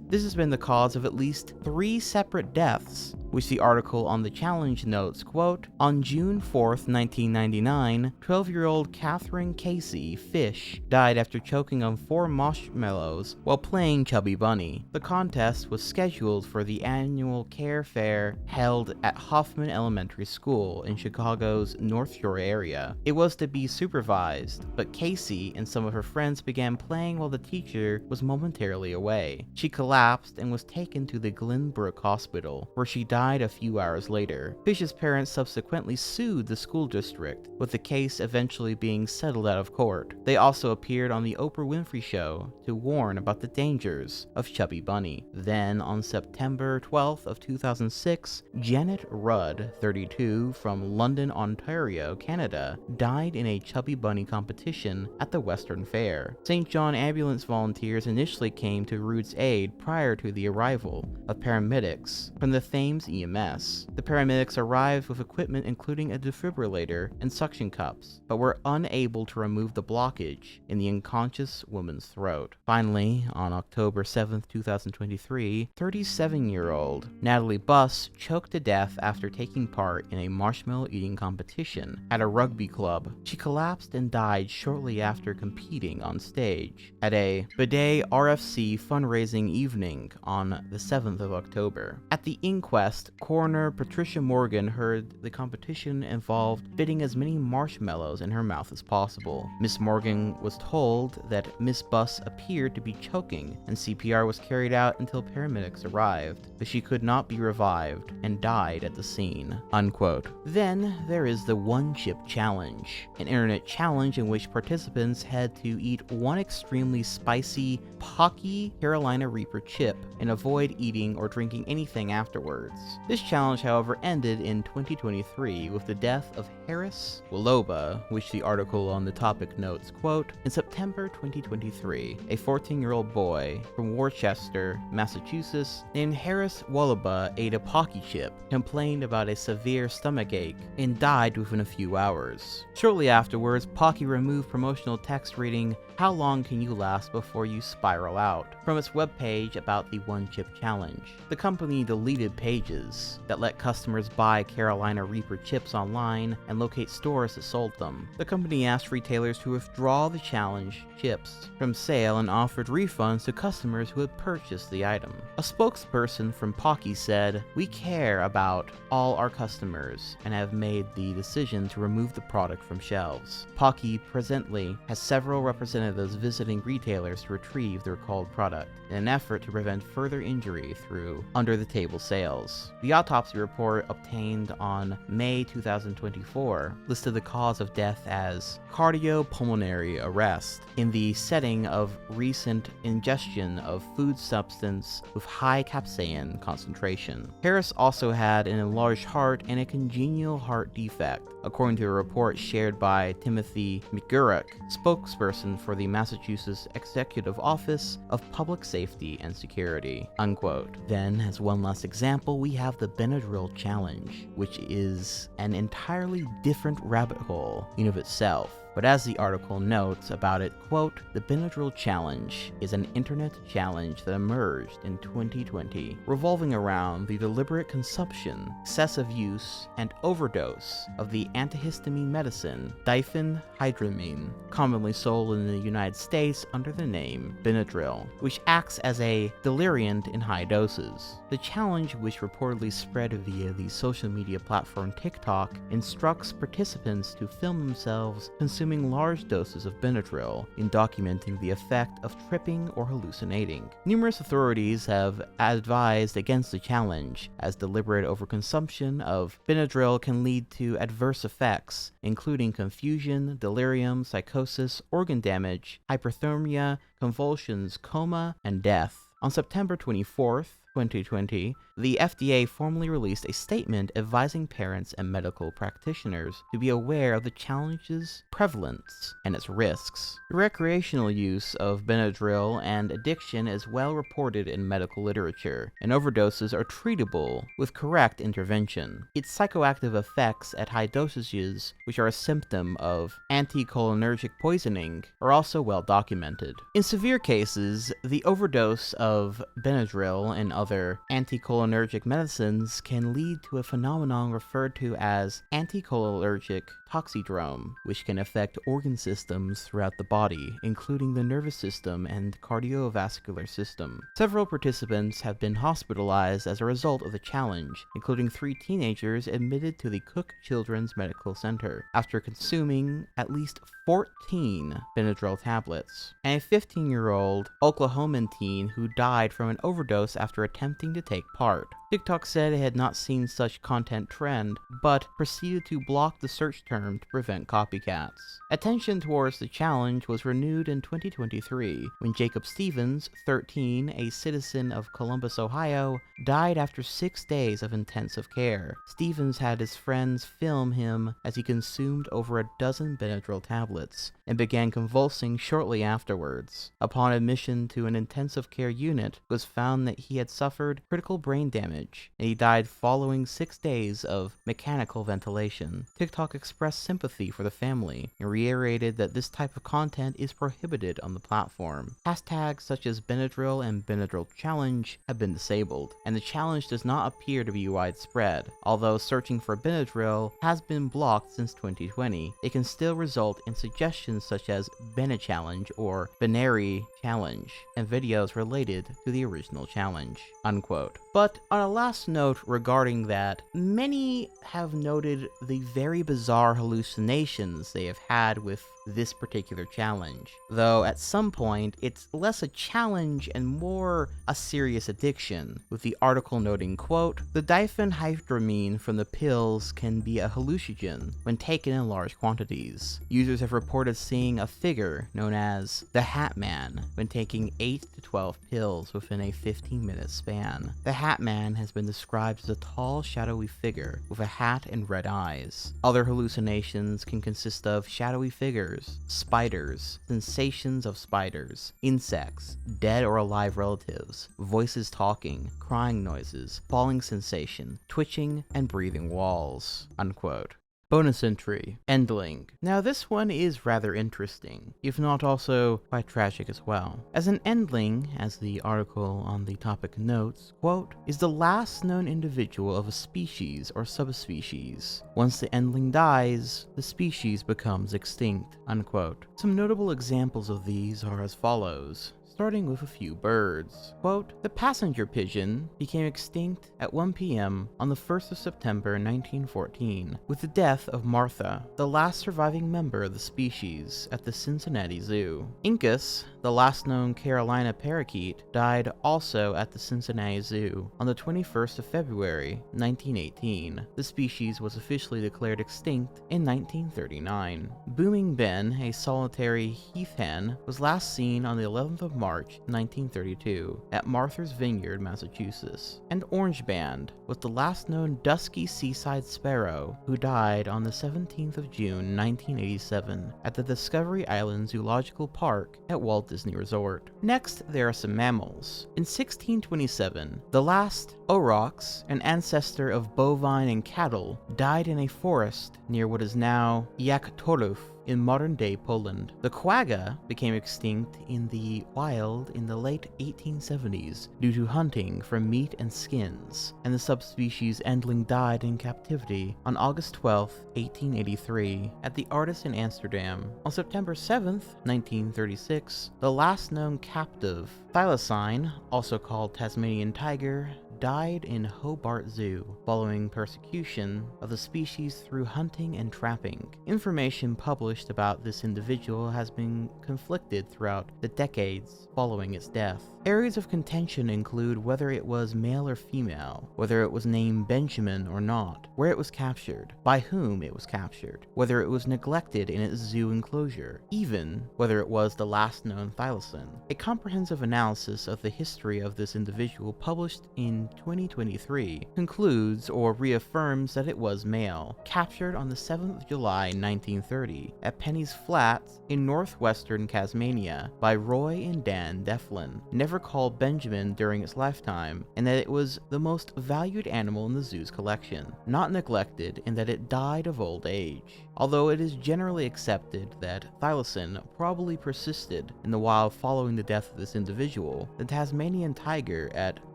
Speaker 1: This has been the cause of at least 3 separate deaths, which the article on the challenge notes, quote, "On June 4th, 1999, 12-year-old Catherine Casey Fish died after choking on 4 marshmallows while playing Chubby Bunny. The contest was scheduled for the annual Care Fair held at Hoffman Elementary School in Chicago's North Shore area. It was to be supervised, but Casey and some of her friends began playing while the teacher was momentarily away. She collapsed and was taken to the Glenbrook Hospital, where she died a few hours later. Fish's parents subsequently sued the school district, with the case eventually being settled out of court. They also appeared on the Oprah Winfrey Show to warn about the dangers of Chubby Bunny. Then, on September 12th of 2006, Janet Rudd, 32, from London, Ontario, Canada, died in a Chubby Bunny competition at the Western Fair. St. John ambulance volunteers initially came to Rudd's aid prior to the arrival of paramedics from the Thames EMS. The paramedics arrived with equipment including a defibrillator and suction cups, but were unable to remove the blockage in the unconscious woman's throat. Finally, on October 7th, 2023, 37-year-old Natalie Buss choked to death after taking part in a marshmallow eating competition at a rugby club. She collapsed and died shortly after competing on stage at a Bidet RFC fundraising evening on the 7th of October. At the inquest, coroner Patricia Morgan heard the competition involved fitting as many marshmallows in her mouth as possible. Miss Morgan was told that Miss Buss appeared to be choking, and CPR was carried out until paramedics arrived, but she could not be revived and died at the scene." Unquote. Then there is the One Chip Challenge, an internet challenge in which participants had to eat one extremely spicy Pocky Carolina Reaper chip and avoid eating or drinking anything afterwards. This challenge, however, ended in 2023 with the death of Harris Waloba, which the article on the topic notes, quote, "In September 2023, a 14-year-old boy from Worcester, Massachusetts, named Harris Waloba ate a Pocky chip, complained about a severe stomachache, and died within a few hours. Shortly afterwards, Pocky removed promotional text reading, 'How long can you last before you spiral out?' from its webpage about the One Chip Challenge. The company deleted pages that let customers buy Carolina Reaper chips online and locate stores that sold them. The company asked retailers to withdraw the challenge chips from sale and offered refunds to customers who had purchased the item. A spokesperson from Pocky said, 'We care about all our customers and have made the decision to remove the product from shelves.' Pocky presently has several representatives visiting retailers to retrieve the recalled product in an effort to prevent further injury through under-the-table sales." deaths. The autopsy report obtained on May 2024 listed the cause of death as cardiopulmonary arrest in the setting of recent ingestion of food substance with high capsaicin concentration. Harris also had an enlarged heart and a congenital heart defect, according to a report shared by Timothy McGurk, spokesperson for the Massachusetts Executive Office of Public Safety and Security, unquote. Then, as one last example, we have the Benadryl Challenge, which is an entirely different rabbit hole in of itself. But as the article notes about it, quote, the Benadryl Challenge is an internet challenge that emerged in 2020, revolving around the deliberate consumption, excessive use, and overdose of the antihistamine medicine diphenhydramine, commonly sold in the United States under the name Benadryl, which acts as a deliriant in high doses. The challenge, which reportedly spread via the social media platform TikTok, instructs participants to film themselves consuming large doses of Benadryl in documenting the effect of tripping or hallucinating. Numerous authorities have advised against the challenge, as deliberate overconsumption of Benadryl can lead to adverse effects, including confusion, delirium, psychosis, organ damage, hyperthermia, convulsions, coma, and death. On September 24th, 2020, the FDA formally released a statement advising parents and medical practitioners to be aware of the challenge's prevalence and its risks. The recreational use of Benadryl and addiction is well reported in medical literature, and overdoses are treatable with correct intervention. Its psychoactive effects at high dosages, which are a symptom of anticholinergic poisoning, are also well documented. In severe cases, the overdose of Benadryl and other anticholinergic medicines can lead to a phenomenon referred to as anticholinergic toxidrome, which can affect organ systems throughout the body, including the nervous system and cardiovascular system. Several participants have been hospitalized as a result of the challenge, including 3 teenagers admitted to the Cook Children's Medical Center after consuming at least 14 Benadryl tablets, and a 15-year-old Oklahoman teen who died from an overdose after attempting to take part. TikTok said it had not seen such content trend, but proceeded to block the search term to prevent copycats. Attention towards the challenge was renewed in 2023 when Jacob Stevens, 13, a citizen of Columbus, Ohio, died after 6 days of intensive care. Stevens had his friends film him as he consumed over a dozen Benadryl tablets and began convulsing shortly afterwards. Upon admission to an intensive care unit, it was found that he had suffered critical brain damage, and he died following 6 days of mechanical ventilation. TikTok expressed sympathy for the family and reiterated that this type of content is prohibited on the platform. Hashtags such as Benadryl and Benadryl Challenge have been disabled, and the challenge does not appear to be widespread. Although searching for Benadryl has been blocked since 2020, it can still result in suggestions such as Bena Challenge or Benary Challenge, and videos related to the original challenge, unquote. But on a last note regarding that, many have noted the very bizarre hallucinations they have had with this particular challenge, though at some point it's less a challenge and more a serious addiction, with the article noting, quote, the diphenhydramine from the pills can be a hallucinogen when taken in large quantities. Users have reported seeing a figure known as the Hat Man when taking 8 to 12 pills within a 15-minute span. The Hat Man has been described as a tall, shadowy figure with a hat and red eyes. Other hallucinations can consist of shadowy figures, spiders, sensations of spiders, insects, dead or alive relatives, voices talking, crying noises, falling sensation, twitching, and breathing walls, unquote. Bonus entry, Endling. Now this one is rather interesting, if not also quite tragic as well. As an Endling, as the article on the topic notes, quote, is the last known individual of a species or subspecies. Once the Endling dies, the species becomes extinct, unquote. Some notable examples of these are as follows. starting with a few birds. Quote, "The passenger pigeon became extinct at 1 p.m. on the 1st of September 1914 with the death of Martha, the last surviving member of the species, at the Cincinnati Zoo. Incus, the last known Carolina parakeet, died also at the Cincinnati Zoo on the 21st of February 1918. The species was officially declared extinct in 1939. Booming Ben, a solitary heath hen, was last seen on the 11th of March 1932 at Martha's Vineyard, Massachusetts. And Orange Band was the last known dusky seaside sparrow, who died on the 17th of June 1987 at the Discovery Island Zoological Park at Walt Disney Resort. Next, there are some mammals. In 1627, the last aurochs, an ancestor of bovine and cattle, died in a forest near what is now Jaktorów in modern-day Poland. The quagga became extinct in the wild in the late 1870s due to hunting for meat and skins, and the subspecies Endling died in captivity on August 12, 1883, at the Artis in Amsterdam. On September 7, 1936, the last known captive, thylacine, also called Tasmanian tiger, died in Hobart Zoo following persecution of the species through hunting and trapping. Information published about this individual has been conflicted throughout the decades following its death. Areas of contention include whether it was male or female, whether it was named Benjamin or not, where it was captured, by whom it was captured, whether it was neglected in its zoo enclosure, even whether it was the last known thylacine. A comprehensive analysis of the history of this individual published in 2023 concludes or reaffirms that it was male, captured on the 7th of July 1930 at Penny's Flats in northwestern Tasmania by Roy and Dan Deflin, never called Benjamin during its lifetime, and that it was the most valued animal in the zoo's collection, not neglected, and that it died of old age. Although it is generally accepted that thylacine probably persisted in the wild following the death of this individual, the Tasmanian tiger at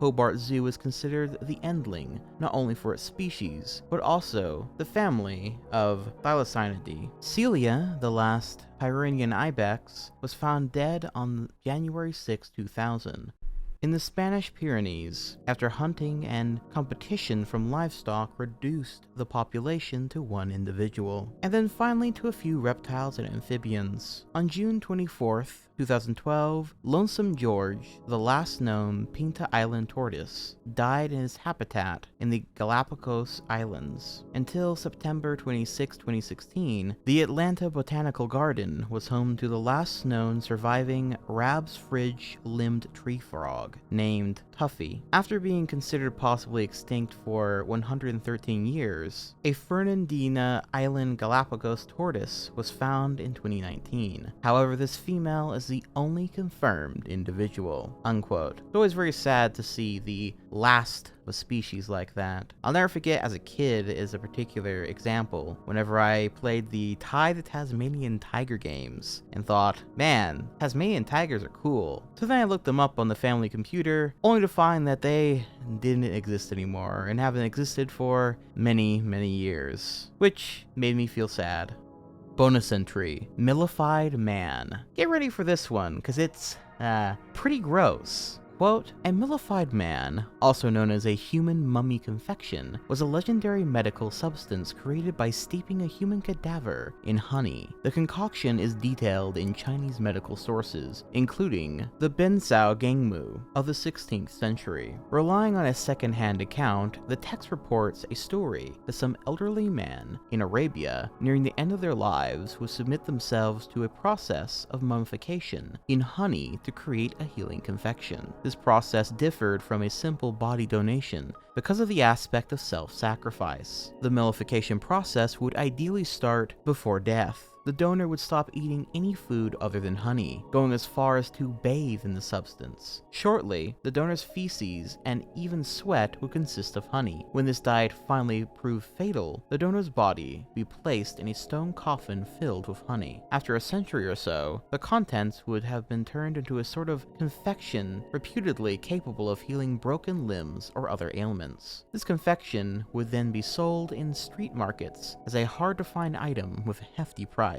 Speaker 1: Hobart Zoo is considered the endling, not only for its species, but also the family of Thylacinidae. Celia, the last Pyrenean ibex, was found dead on January 6, 2000. In the Spanish Pyrenees, after hunting and competition from livestock reduced the population to one individual. And then finally to a few reptiles and amphibians. On June 24th, 2012, Lonesome George, the last known Pinta Island tortoise, died in his habitat in the Galapagos Islands. Until September 26, 2016, the Atlanta Botanical Garden was home to the last known surviving Rab's fridge-limbed tree frog, named Tuffy. After being considered possibly extinct for 113 years, a Fernandina Island Galapagos tortoise was found in 2019. However, this female is the only confirmed individual." Unquote. It's always very sad to see the last of a species like that. I'll never forget, as a kid, is a particular example whenever I played the Ty the Tasmanian Tiger games and thought, man, Tasmanian tigers are cool. So then I looked them up on the family computer, only to find that they didn't exist anymore and haven't existed for many, many years, which made me feel sad. Bonus entry, Millified Man. Get ready for this one, because it's, pretty gross. Quote, "A millified man, also known as a human mummy confection, was a legendary medical substance created by steeping a human cadaver in honey. The concoction is detailed in Chinese medical sources, including the Bensao Gangmu of the 16th century. Relying on a second-hand account, the text reports a story that some elderly man in Arabia, nearing the end of their lives, would submit themselves to a process of mummification in honey to create a healing confection. This process differed from a simple body donation because of the aspect of self-sacrifice. The mummification process would ideally start before death. The donor would stop eating any food other than honey, going as far as to bathe in the substance. Shortly, the donor's feces and even sweat would consist of honey. When this diet finally proved fatal, the donor's body would be placed in a stone coffin filled with honey. After a century or so, the contents would have been turned into a sort of confection reputedly capable of healing broken limbs or other ailments. This confection would then be sold in street markets as a hard-to-find item with a hefty price."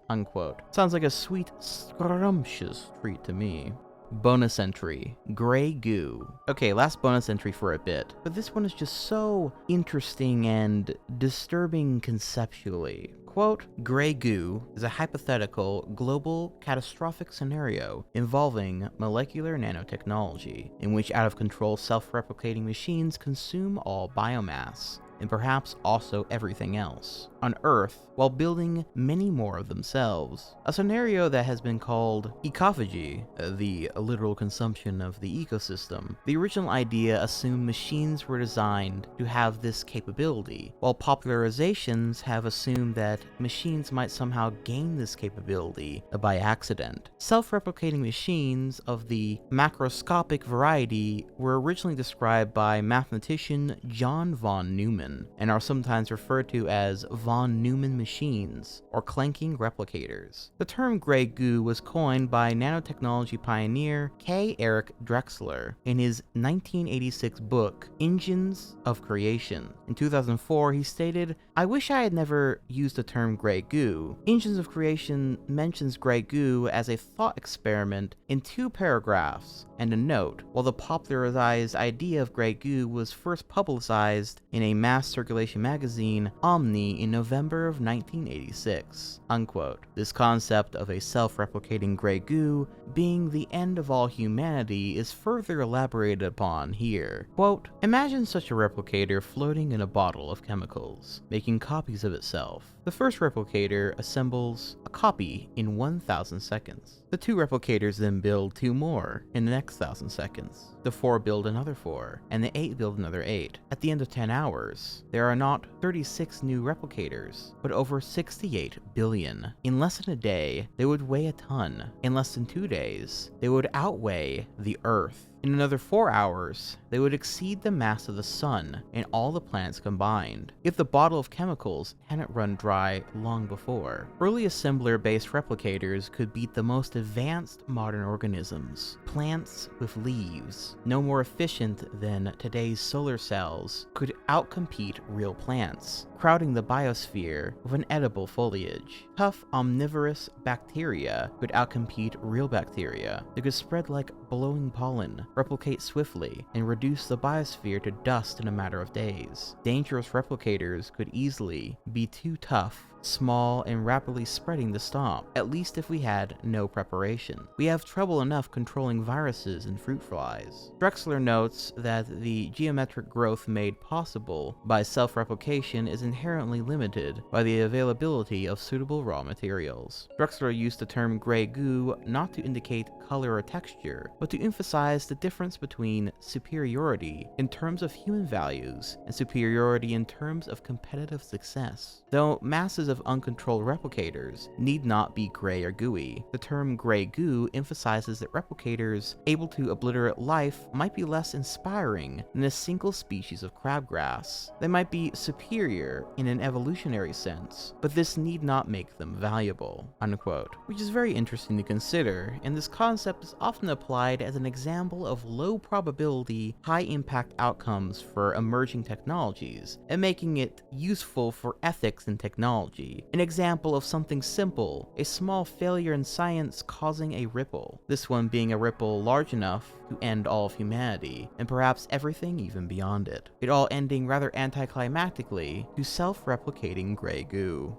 Speaker 1: Unquote. Sounds like a sweet, scrumptious treat to me. Bonus entry, gray goo. Okay, last bonus entry for a bit, but this one is just so interesting and disturbing conceptually. Quote, gray goo is a hypothetical, global, catastrophic scenario involving molecular nanotechnology, in which out-of-control self-replicating machines consume all biomass, and perhaps also everything else, on Earth, while building many more of themselves. A scenario that has been called ecophagy, the literal consumption of the ecosystem. The original idea assumed machines were designed to have this capability, while popularizations have assumed that machines might somehow gain this capability by accident. Self-replicating machines of the macroscopic variety were originally described by mathematician John von Neumann, and are sometimes referred to as von Neumann machines, or clanking replicators. The term gray goo was coined by nanotechnology pioneer K. Eric Drexler in his 1986 book, Engines of Creation. In 2004, he stated, "I wish I had never used the term gray goo. Engines of Creation mentions gray goo as a thought experiment in 2 paragraphs and a note, while the popularized idea of gray goo was first publicized in a mass circulation magazine, Omni, in November of 1986." Unquote. This concept of a self-replicating gray goo being the end of all humanity is further elaborated upon here. Quote, imagine such a replicator floating in a bottle of chemicals, making copies of itself. The first replicator assembles a copy in 1,000 seconds. The 2 replicators then build 2 more in the next 1,000 seconds. The 4 build another 4, and the 8 build another 8. At the end of 10 hours, there are not 36 new replicators, but over 68 billion. In less than a day, they would weigh a ton. In less than 2 days, they would outweigh the Earth. In another 4 hours, they would exceed the mass of the sun and all the planets combined, if the bottle of chemicals hadn't run dry long before. Early assembler-based replicators could beat the most advanced modern organisms. Plants with leaves, no more efficient than today's solar cells, could outcompete real plants, crowding the biosphere with an edible foliage. Tough omnivorous bacteria could outcompete real bacteria. They could spread like blowing pollen, replicate swiftly, and reduce the biosphere to dust in a matter of days. Dangerous replicators could easily be too tough, small, and rapidly spreading to stop, at least if we had no preparation. We have trouble enough controlling viruses and fruit flies. Drexler notes that the geometric growth made possible by self-replication is inherently limited by the availability of suitable raw materials. Drexler used the term gray goo not to indicate color or texture, but to emphasize the difference between superiority in terms of human values and superiority in terms of competitive success. Though masses of uncontrolled replicators need not be gray or gooey, the term gray goo emphasizes that replicators able to obliterate life might be less inspiring than a single species of crabgrass. They might be superior in an evolutionary sense, but this need not make them valuable. Unquote. Which is very interesting to consider, and this concept is often applied as an example of low probability, high impact outcomes for emerging technologies, and making it useful for ethics in technology. An example of something simple, a small failure in science causing a ripple, this one being a ripple large enough to end all of humanity, and perhaps everything even beyond it. It all ending rather anticlimactically to self-replicating gray goo.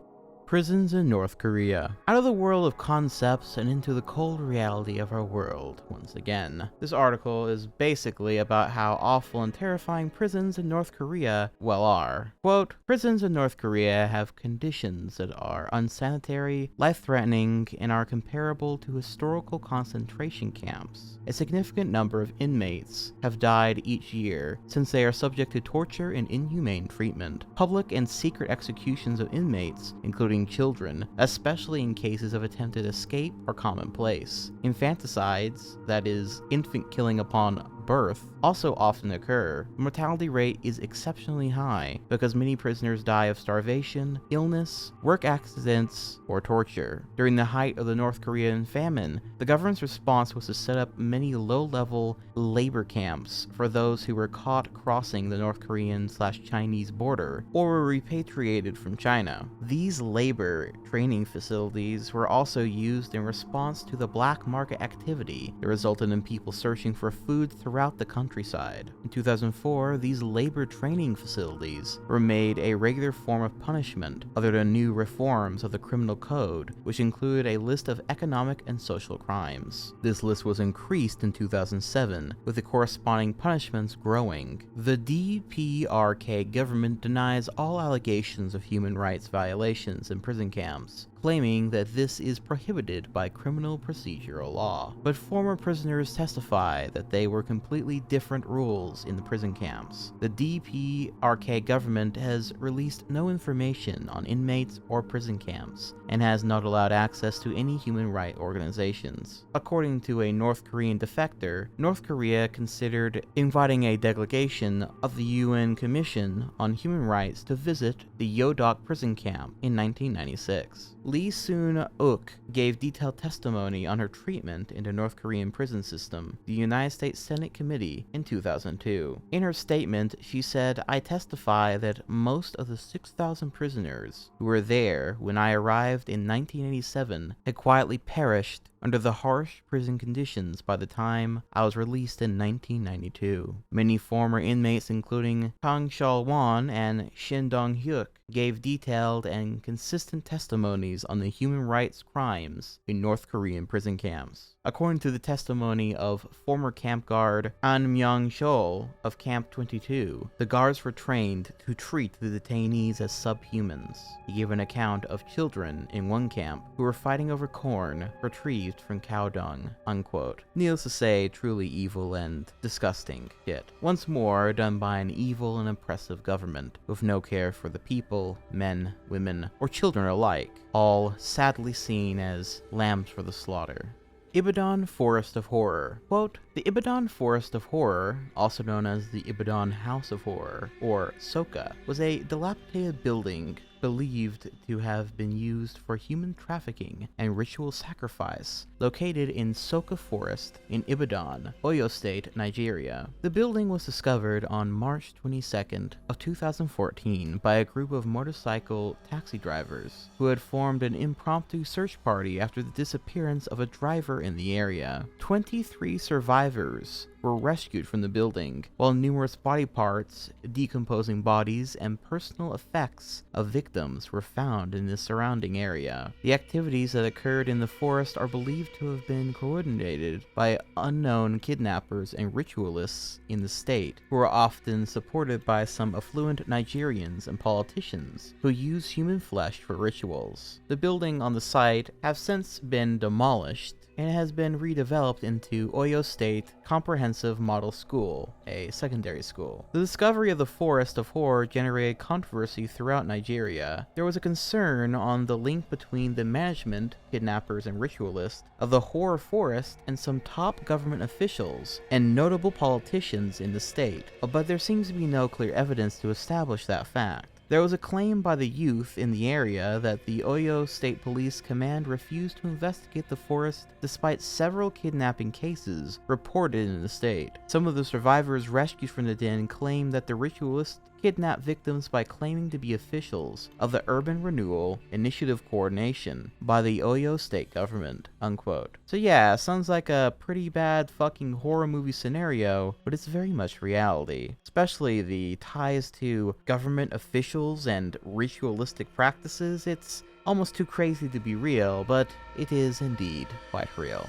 Speaker 1: Prisons in North Korea. Out of the world of concepts and into the cold reality of our world, once again. This article is basically about how awful and terrifying prisons in North Korea, well, are. Quote, prisons in North Korea have conditions that are unsanitary, life-threatening, and are comparable to historical concentration camps. A significant number of inmates have died each year since they are subject to torture and inhumane treatment. Public and secret executions of inmates, including children, especially in cases of attempted escape, are commonplace. Infanticides, that is, infant killing upon birth also often occur, the mortality rate is exceptionally high because many prisoners die of starvation, illness, work accidents, or torture. During the height of the North Korean famine, the government's response was to set up many low-level labor camps for those who were caught crossing the North Korean/Chinese border or were repatriated from China. These labor training facilities were also used in response to the black market activity that resulted in people searching for food throughout the countryside. In 2004, these labor training facilities were made a regular form of punishment under the new reforms of the criminal code, which included a list of economic and social crimes. This list was increased in 2007, with the corresponding punishments growing. The DPRK government denies all allegations of human rights violations in prison camps, claiming that this is prohibited by criminal procedural law. But former prisoners testify that they were completely different rules in the prison camps. The DPRK government has released no information on inmates or prison camps, and has not allowed access to any human rights organizations. According to a North Korean defector, North Korea considered inviting a delegation of the UN Commission on Human Rights to visit the Yodok prison camp in 1996. Lee Soon-uk gave detailed testimony on her treatment in the North Korean prison system, the United States Senate Committee, in 2002. In her statement, she said, "I testify that most of the 6,000 prisoners who were there when I arrived in 1987 had quietly perished under the harsh prison conditions by the time I was released in 1992. Many former inmates, including Kang Shal-won and Shin Dong-hyuk, gave detailed and consistent testimonies on the human rights crimes in North Korean prison camps." According to the testimony of former camp guard An Myung-chol of Camp 22, the guards were trained to treat the detainees as subhumans. He gave an account of children in one camp who were fighting over corn retrieved from cow dung, unquote. Needless to say, truly evil and disgusting shit. Once more, done by an evil and oppressive government, with no care for the people, men, women, or children alike, all sadly seen as lambs for the slaughter. Ibadan Forest of Horror. Quote, "The Ibadan Forest of Horror, also known as the Ibadan House of Horror, or Soka, was a dilapidated building believed to have been used for human trafficking and ritual sacrifice, located in Soka Forest in Ibadan, Oyo State, Nigeria. The building was discovered on March 22nd of 2014 by a group of motorcycle taxi drivers who had formed an impromptu search party after the disappearance of a driver in the area. 23 survivors were rescued from the building, while numerous body parts, decomposing bodies, and personal effects of victims were found in the surrounding area. The activities that occurred in the forest are believed to have been coordinated by unknown kidnappers and ritualists in the state, who are often supported by some affluent Nigerians and politicians who use human flesh for rituals. The building on the site has since been demolished and has been redeveloped into Oyo State Comprehensive Model School, a secondary school. The discovery of the Forest of Horror generated controversy throughout Nigeria. There was a concern on the link between the management, kidnappers, and ritualists of the horror forest and some top government officials and notable politicians in the state, but there seems to be no clear evidence to establish that fact. There was a claim by the youth in the area that the Oyo State Police Command refused to investigate the forest despite several kidnapping cases reported in the state. Some of the survivors rescued from the den claimed that the ritualists kidnapped victims by claiming to be officials of the Urban Renewal Initiative Coordination by the Oyo State government, unquote. So yeah, sounds like a pretty bad fucking horror movie scenario, but it's very much reality. Especially the ties to government officials and ritualistic practices. It's almost too crazy to be real, but it is indeed quite real.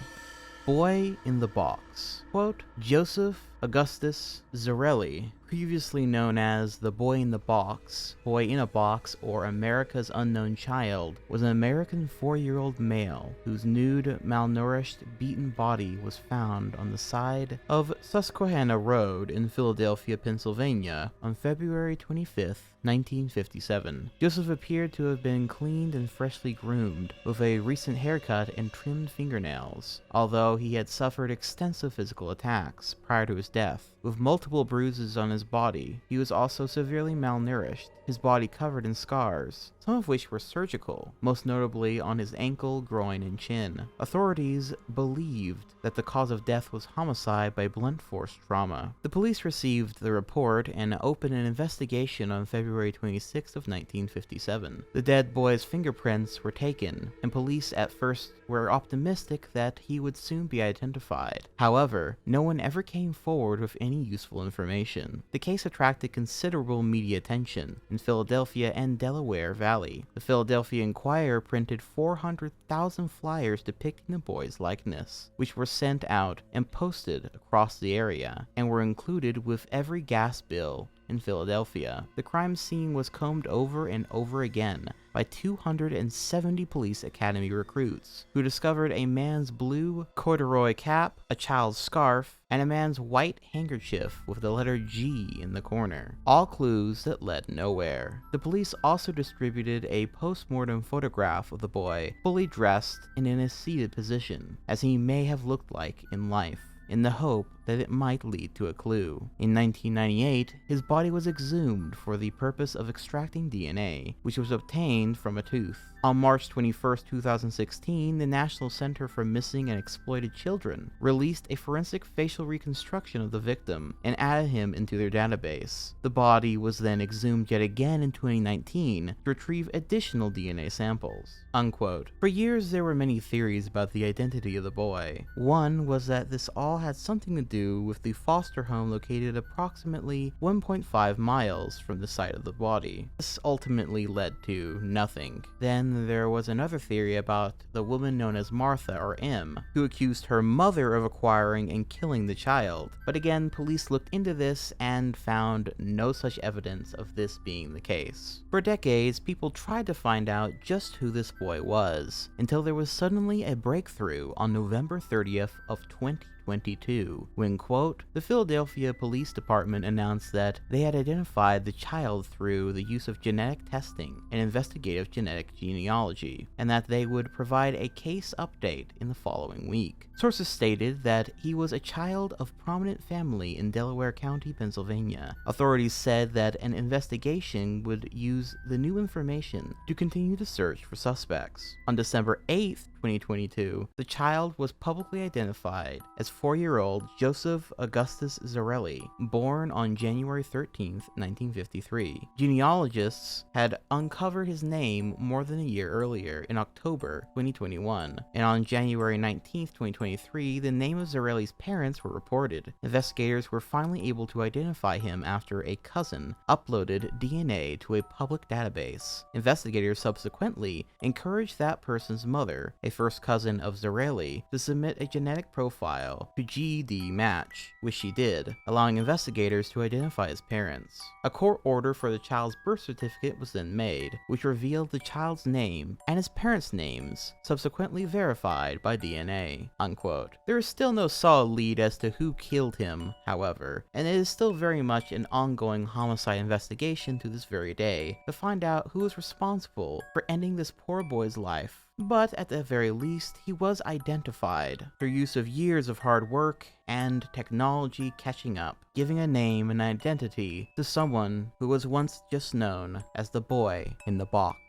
Speaker 1: Boy in the Box. Quote, Joseph Augustus Zarelli, previously known as the Boy in the Box, Boy in a Box, or America's Unknown Child, was an American 4-year-old male whose nude, malnourished, beaten body was found on the side of Susquehanna Road in Philadelphia, Pennsylvania on February 25th, 1957. Joseph appeared to have been cleaned and freshly groomed, with a recent haircut and trimmed fingernails, although he had suffered extensive aggressive physical attacks prior to his death. With multiple bruises on his body, he was also severely malnourished, his body covered in scars, some of which were surgical, most notably on his ankle, groin, and chin. Authorities believed that the cause of death was homicide by blunt force trauma. The police received the report and opened an investigation on February 26 of 1957. The dead boy's fingerprints were taken, and police at first were optimistic that he would soon be identified. However, no one ever came forward with any useful information. The case attracted considerable media attention in Philadelphia and Delaware Valley. The Philadelphia Inquirer printed 400,000 flyers depicting the boy's likeness, which were sent out and posted across the area, and were included with every gas bill in Philadelphia. The crime scene was combed over and over again by 270 police academy recruits, who discovered a man's blue corduroy cap, a child's scarf, and a man's white handkerchief with the letter G in the corner, all clues that led nowhere. The police also distributed a post-mortem photograph of the boy fully dressed and in a seated position, as he may have looked like in life, in the hope that it might lead to a clue. In 1998, his body was exhumed for the purpose of extracting DNA, which was obtained from a tooth. On March 21, 2016, the National Center for Missing and Exploited Children released a forensic facial reconstruction of the victim and added him into their database. The body was then exhumed yet again in 2019 to retrieve additional DNA samples." Unquote. For years, there were many theories about the identity of the boy. One was that this all had something to do with the foster home located approximately 1.5 miles from the site of the body. This ultimately led to nothing. Then there was another theory about the woman known as Martha, or M, who accused her mother of acquiring and killing the child. But again, police looked into this and found no such evidence of this being the case. For decades, people tried to find out just who this boy was, until there was suddenly a breakthrough on November 30th of 2022, when, quote, the Philadelphia Police Department announced that they had identified the child through the use of genetic testing and investigative genetic genealogy, and that they would provide a case update in the following week. Sources stated that he was a child of prominent family in Delaware County, Pennsylvania. Authorities said that an investigation would use the new information to continue the search for suspects. On December 8th, 2022, the child was publicly identified as 4-year-old Joseph Augustus Zarelli, born on January 13, 1953. Genealogists had uncovered his name more than a year earlier, in October 2021, and on January 19, 2023, the name of Zarelli's parents were reported. Investigators were finally able to identify him after a cousin uploaded DNA to a public database. Investigators subsequently encouraged that person's mother, a first cousin of Zarelli, to submit a genetic profile to GED Match, which she did, allowing investigators to identify his parents. A court order for the child's birth certificate was then made, which revealed the child's name and his parents' names, subsequently verified by DNA. Unquote. There is still no solid lead as to who killed him, however, and it is still very much an ongoing homicide investigation to this very day to find out who is responsible for ending this poor boy's life. But at the very least, he was identified through use of years of hard work and technology catching up, giving a name and identity to someone who was once just known as the boy in the box.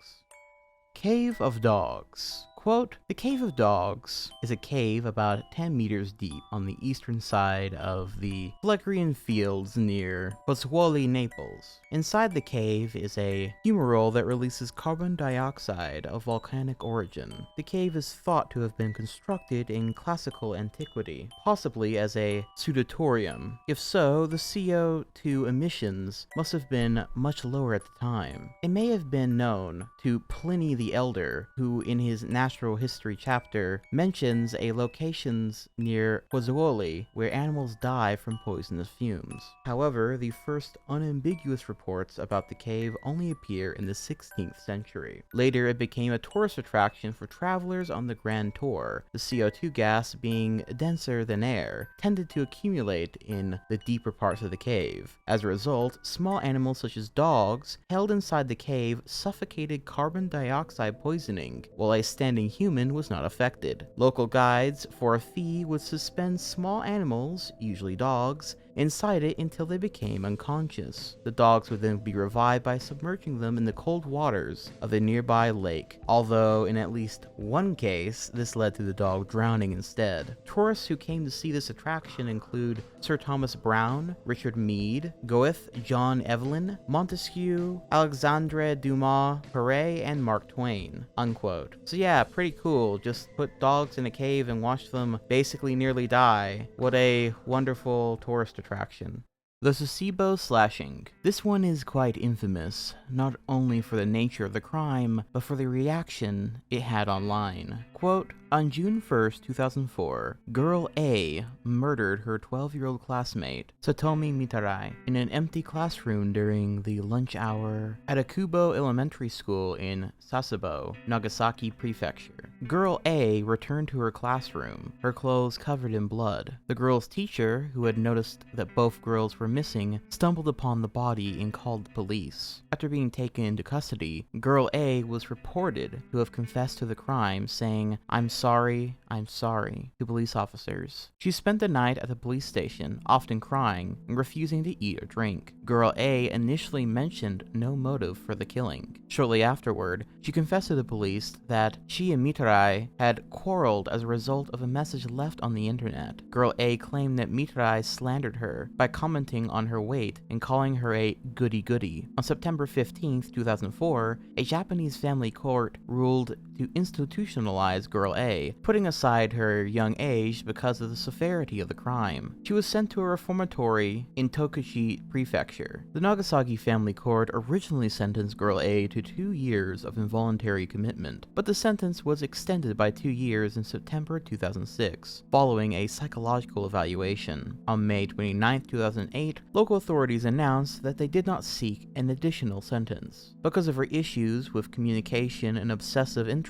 Speaker 1: Cave of Dogs. Quote, the Cave of Dogs is a cave about 10 meters deep on the eastern side of the Phlegrean Fields near Pozzuoli, Naples. Inside the cave is a fumarole that releases carbon dioxide of volcanic origin. The cave is thought to have been constructed in classical antiquity, possibly as a sudatorium. If so, the CO2 emissions must have been much lower at the time. It may have been known to Pliny the Elder, who in his Natural History chapter mentions a locations near Pozzuoli where animals die from poisonous fumes. However, the first unambiguous reports about the cave only appear in the 16th century. Later, it became a tourist attraction for travelers on the Grand Tour. The CO2 gas, being denser than air, tended to accumulate in the deeper parts of the cave. As a result, small animals such as dogs held inside the cave suffocated carbon dioxide poisoning, while a standing any human was not affected. Local guides, for a fee, would suspend small animals, usually dogs, inside it until they became unconscious. The dogs would then be revived by submerging them in the cold waters of a nearby lake, although in at least one case, this led to the dog drowning instead. Tourists who came to see this attraction include Sir Thomas Browne, Richard Meade, Goethe, John Evelyn, Montesquieu, Alexandre Dumas, Perret, and Mark Twain, unquote. So yeah, pretty cool. Just put dogs in a cave and watch them basically nearly die. What a wonderful tourist attraction. The Sasebo slashing. This one is quite infamous, not only for the nature of the crime, but for the reaction it had online. Quote, on June 1st, 2004, girl A murdered her 12-year-old classmate, Satomi Mitarai, in an empty classroom during the lunch hour at Akubo Elementary School in Sasebo, Nagasaki Prefecture. Girl A returned to her classroom, her clothes covered in blood. The girl's teacher, who had noticed that both girls were missing, stumbled upon the body and called the police. After being taken into custody, girl A was reported to have confessed to the crime, saying, I'm sorry, to police officers. She spent the night at the police station, often crying and refusing to eat or drink. Girl A initially mentioned no motive for the killing. Shortly afterward, she confessed to the police that she and Mitarai had quarreled as a result of a message left on the internet. Girl A claimed that Mitarai slandered her by commenting on her weight and calling her a goody-goody. On September 15, 2004, a Japanese family court ruled to institutionalize Girl A, putting aside her young age because of the severity of the crime. She was sent to a reformatory in Tokuchi Prefecture. The Nagasaki family court originally sentenced Girl A to 2 years of involuntary commitment, but the sentence was extended by 2 years in September 2006, following a psychological evaluation. On May 29, 2008, local authorities announced that they did not seek an additional sentence. Because of her issues with communication and obsessive interests,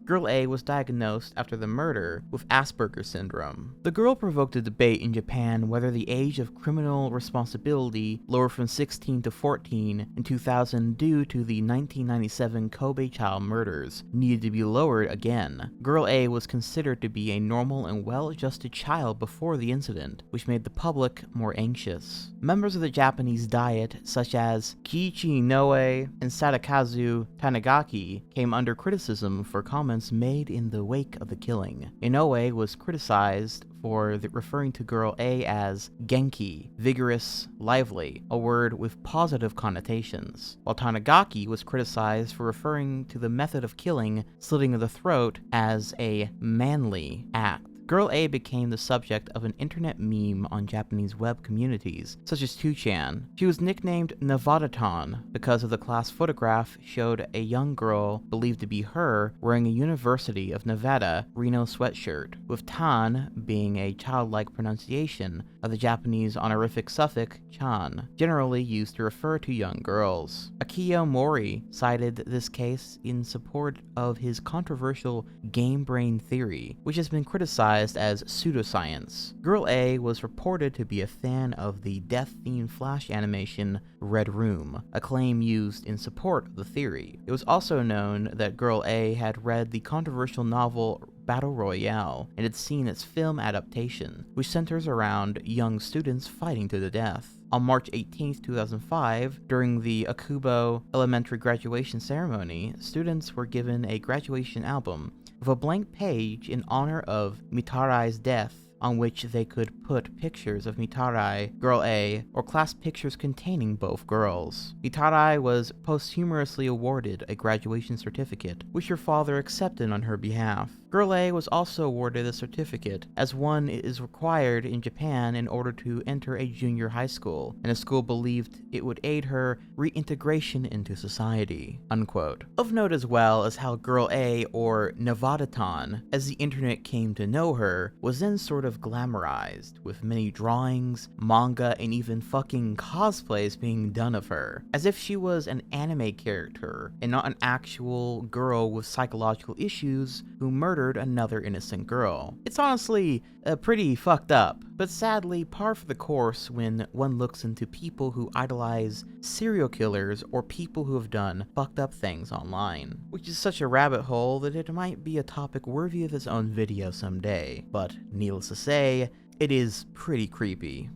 Speaker 1: Girl A was diagnosed after the murder with Asperger's syndrome. The girl provoked a debate in Japan whether the age of criminal responsibility lowered from 16 to 14 in 2000 due to the 1997 Kobe child murders needed to be lowered again. Girl A was considered to be a normal and well-adjusted child before the incident, which made the public more anxious. Members of the Japanese Diet, such as Kiichi Inoue and Sadakazu Tanigaki, came under criticism for comments made in the wake of the killing. Inoue was criticized for referring to Girl A as genki, vigorous, lively, a word with positive connotations, while Tanigaki was criticized for referring to the method of killing, slitting of the throat, as a manly act. Girl A became the subject of an internet meme on Japanese web communities, such as 2chan. She was nicknamed Nevada-tan because of the class photograph showed a young girl, believed to be her, wearing a University of Nevada Reno sweatshirt, with tan being a childlike pronunciation of the Japanese honorific suffix chan, generally used to refer to young girls. Akio Mori cited this case in support of his controversial game brain theory, which has been criticized as pseudoscience. Girl A was reported to be a fan of the death-themed Flash animation Red Room, a claim used in support of the theory. It was also known that Girl A had read the controversial novel Battle Royale and had seen its film adaptation, which centers around young students fighting to the death. On March 18, 2005, during the Akubo Elementary graduation ceremony, students were given a graduation album with a blank page in honor of Mitarai's death, on which they could put pictures of Mitarai, Girl A, or class pictures containing both girls. Mitarai was posthumously awarded a graduation certificate, which her father accepted on her behalf. Girl A was also awarded a certificate, as one is required in Japan in order to enter a junior high school, and the school believed it would aid her reintegration into society, unquote. Of note as well is how Girl A, or Nevada-tan, as the internet came to know her, was then sort of of glamorized, with many drawings, manga, and even fucking cosplays being done of her, as if she was an anime character and not an actual girl with psychological issues who murdered another innocent girl. It's honestly pretty fucked up, but sadly par for the course when one looks into people who idolize serial killers or people who have done fucked up things online, which is such a rabbit hole that it might be a topic worthy of its own video someday, but needless to say, it is pretty creepy.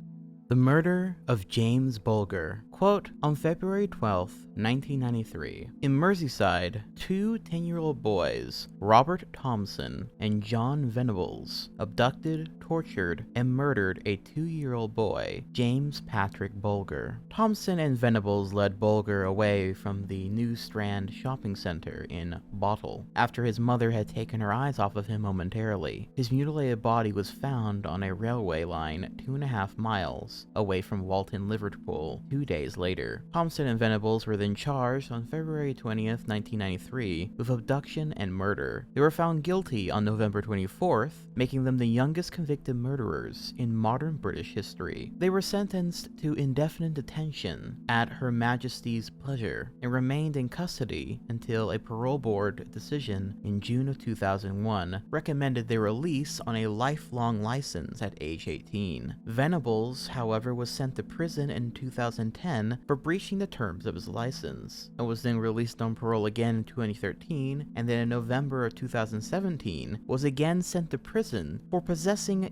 Speaker 1: The murder of James Bulger. Quote, on February 12th, 1993, in Merseyside, two 10-year-old boys, Robert Thompson and John Venables, abducted, tortured, and murdered a 2-year-old boy, James Patrick Bulger. Thompson and Venables led Bulger away from the New Strand shopping center in Bottle after his mother had taken her eyes off of him momentarily. His mutilated body was found on a railway line 2.5 miles away from Walton, Liverpool, 2 days later. Thompson and Venables were then charged on February 20th, 1993 with abduction and murder. They were found guilty on November 24th, making them the youngest convicted murderers in modern British history. They were sentenced to indefinite detention at Her Majesty's pleasure and remained in custody until a parole board decision in June of 2001 recommended their release on a lifelong license at age 18. Venables, however, was sent to prison in 2010 for breaching the terms of his license, and was then released on parole again in 2013, and then in November of 2017 was again sent to prison for possessing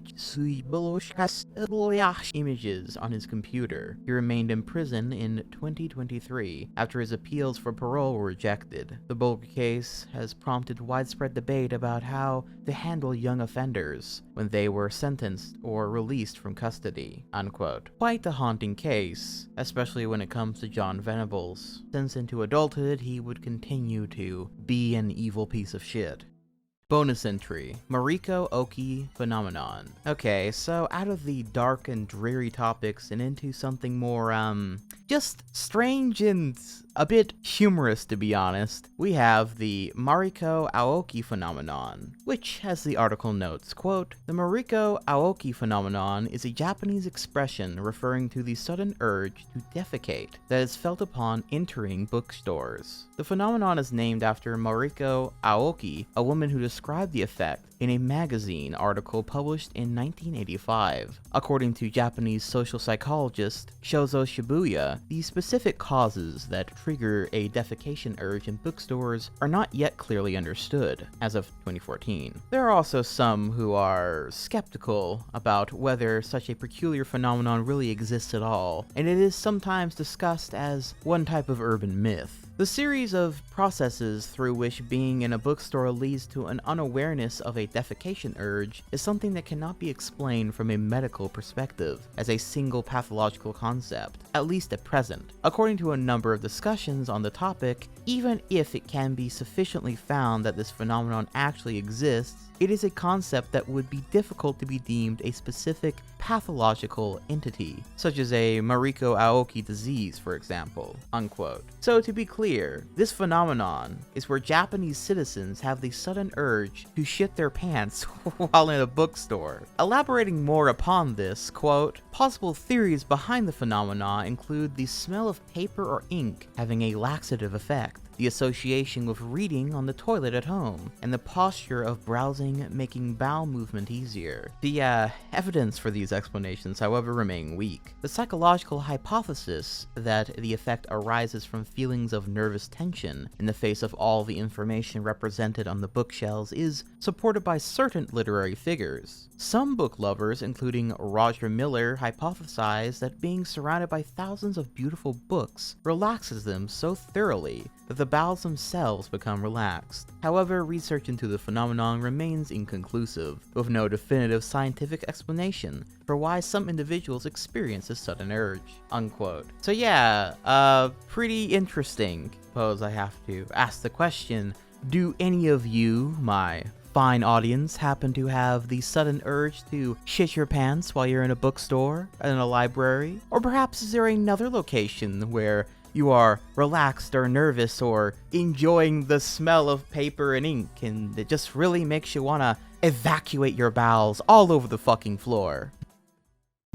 Speaker 1: images on his computer. He remained in prison in 2023 after his appeals for parole were rejected. The Bulger case has prompted widespread debate about how to handle young offenders when they were sentenced or released from custody, unquote. Quite a haunting case, especially when it comes to John Venables, since into adulthood he would continue to be an evil piece of shit. Bonus entry, Mariko Oki phenomenon. Okay, so out of the dark and dreary topics and into something more, just strange and a bit humorous, to be honest, we have the Mariko Aoki phenomenon, which, as the article notes, quote, the Mariko Aoki phenomenon is a Japanese expression referring to the sudden urge to defecate that is felt upon entering bookstores. The phenomenon is named after Mariko Aoki, a woman who described the effect in a magazine article published in 1985. According to Japanese social psychologist Shozo Shibuya, the specific causes that trigger a defecation urge in bookstores are not yet clearly understood, as of 2014. There are also some who are skeptical about whether such a peculiar phenomenon really exists at all, and it is sometimes discussed as one type of urban myth. The series of processes through which being in a bookstore leads to an unawareness of a defecation urge is something that cannot be explained from a medical perspective as a single pathological concept, at least at present. According to a number of discussions on the topic, even if it can be sufficiently found that this phenomenon actually exists, it is a concept that would be difficult to be deemed a specific pathological entity, such as a Mariko Aoki disease, for example, unquote. So to be clear, this phenomenon is where Japanese citizens have the sudden urge to shit their pants while in a bookstore. Elaborating more upon this, quote, possible theories behind the phenomena include the smell of paper or ink having a laxative effect, the association with reading on the toilet at home, and the posture of browsing making bowel movement easier. The evidence for these explanations, however, remain weak. The psychological hypothesis that the effect arises from feelings of nervous tension in the face of all the information represented on the bookshelves is supported by certain literary figures. Some book lovers, including Roger Miller, hypothesize that being surrounded by thousands of beautiful books relaxes them so thoroughly that the bowels themselves become relaxed. However, research into the phenomenon remains inconclusive, with no definitive scientific explanation for why some individuals experience a sudden urge, unquote. So yeah, pretty interesting. Suppose I have to ask the question, do any of you, my fine audience, happen to have the sudden urge to shit your pants while you're in a bookstore, in a library? Or perhaps is there another location where you are relaxed or nervous or enjoying the smell of paper and ink and it just really makes you wanna evacuate your bowels all over the fucking floor.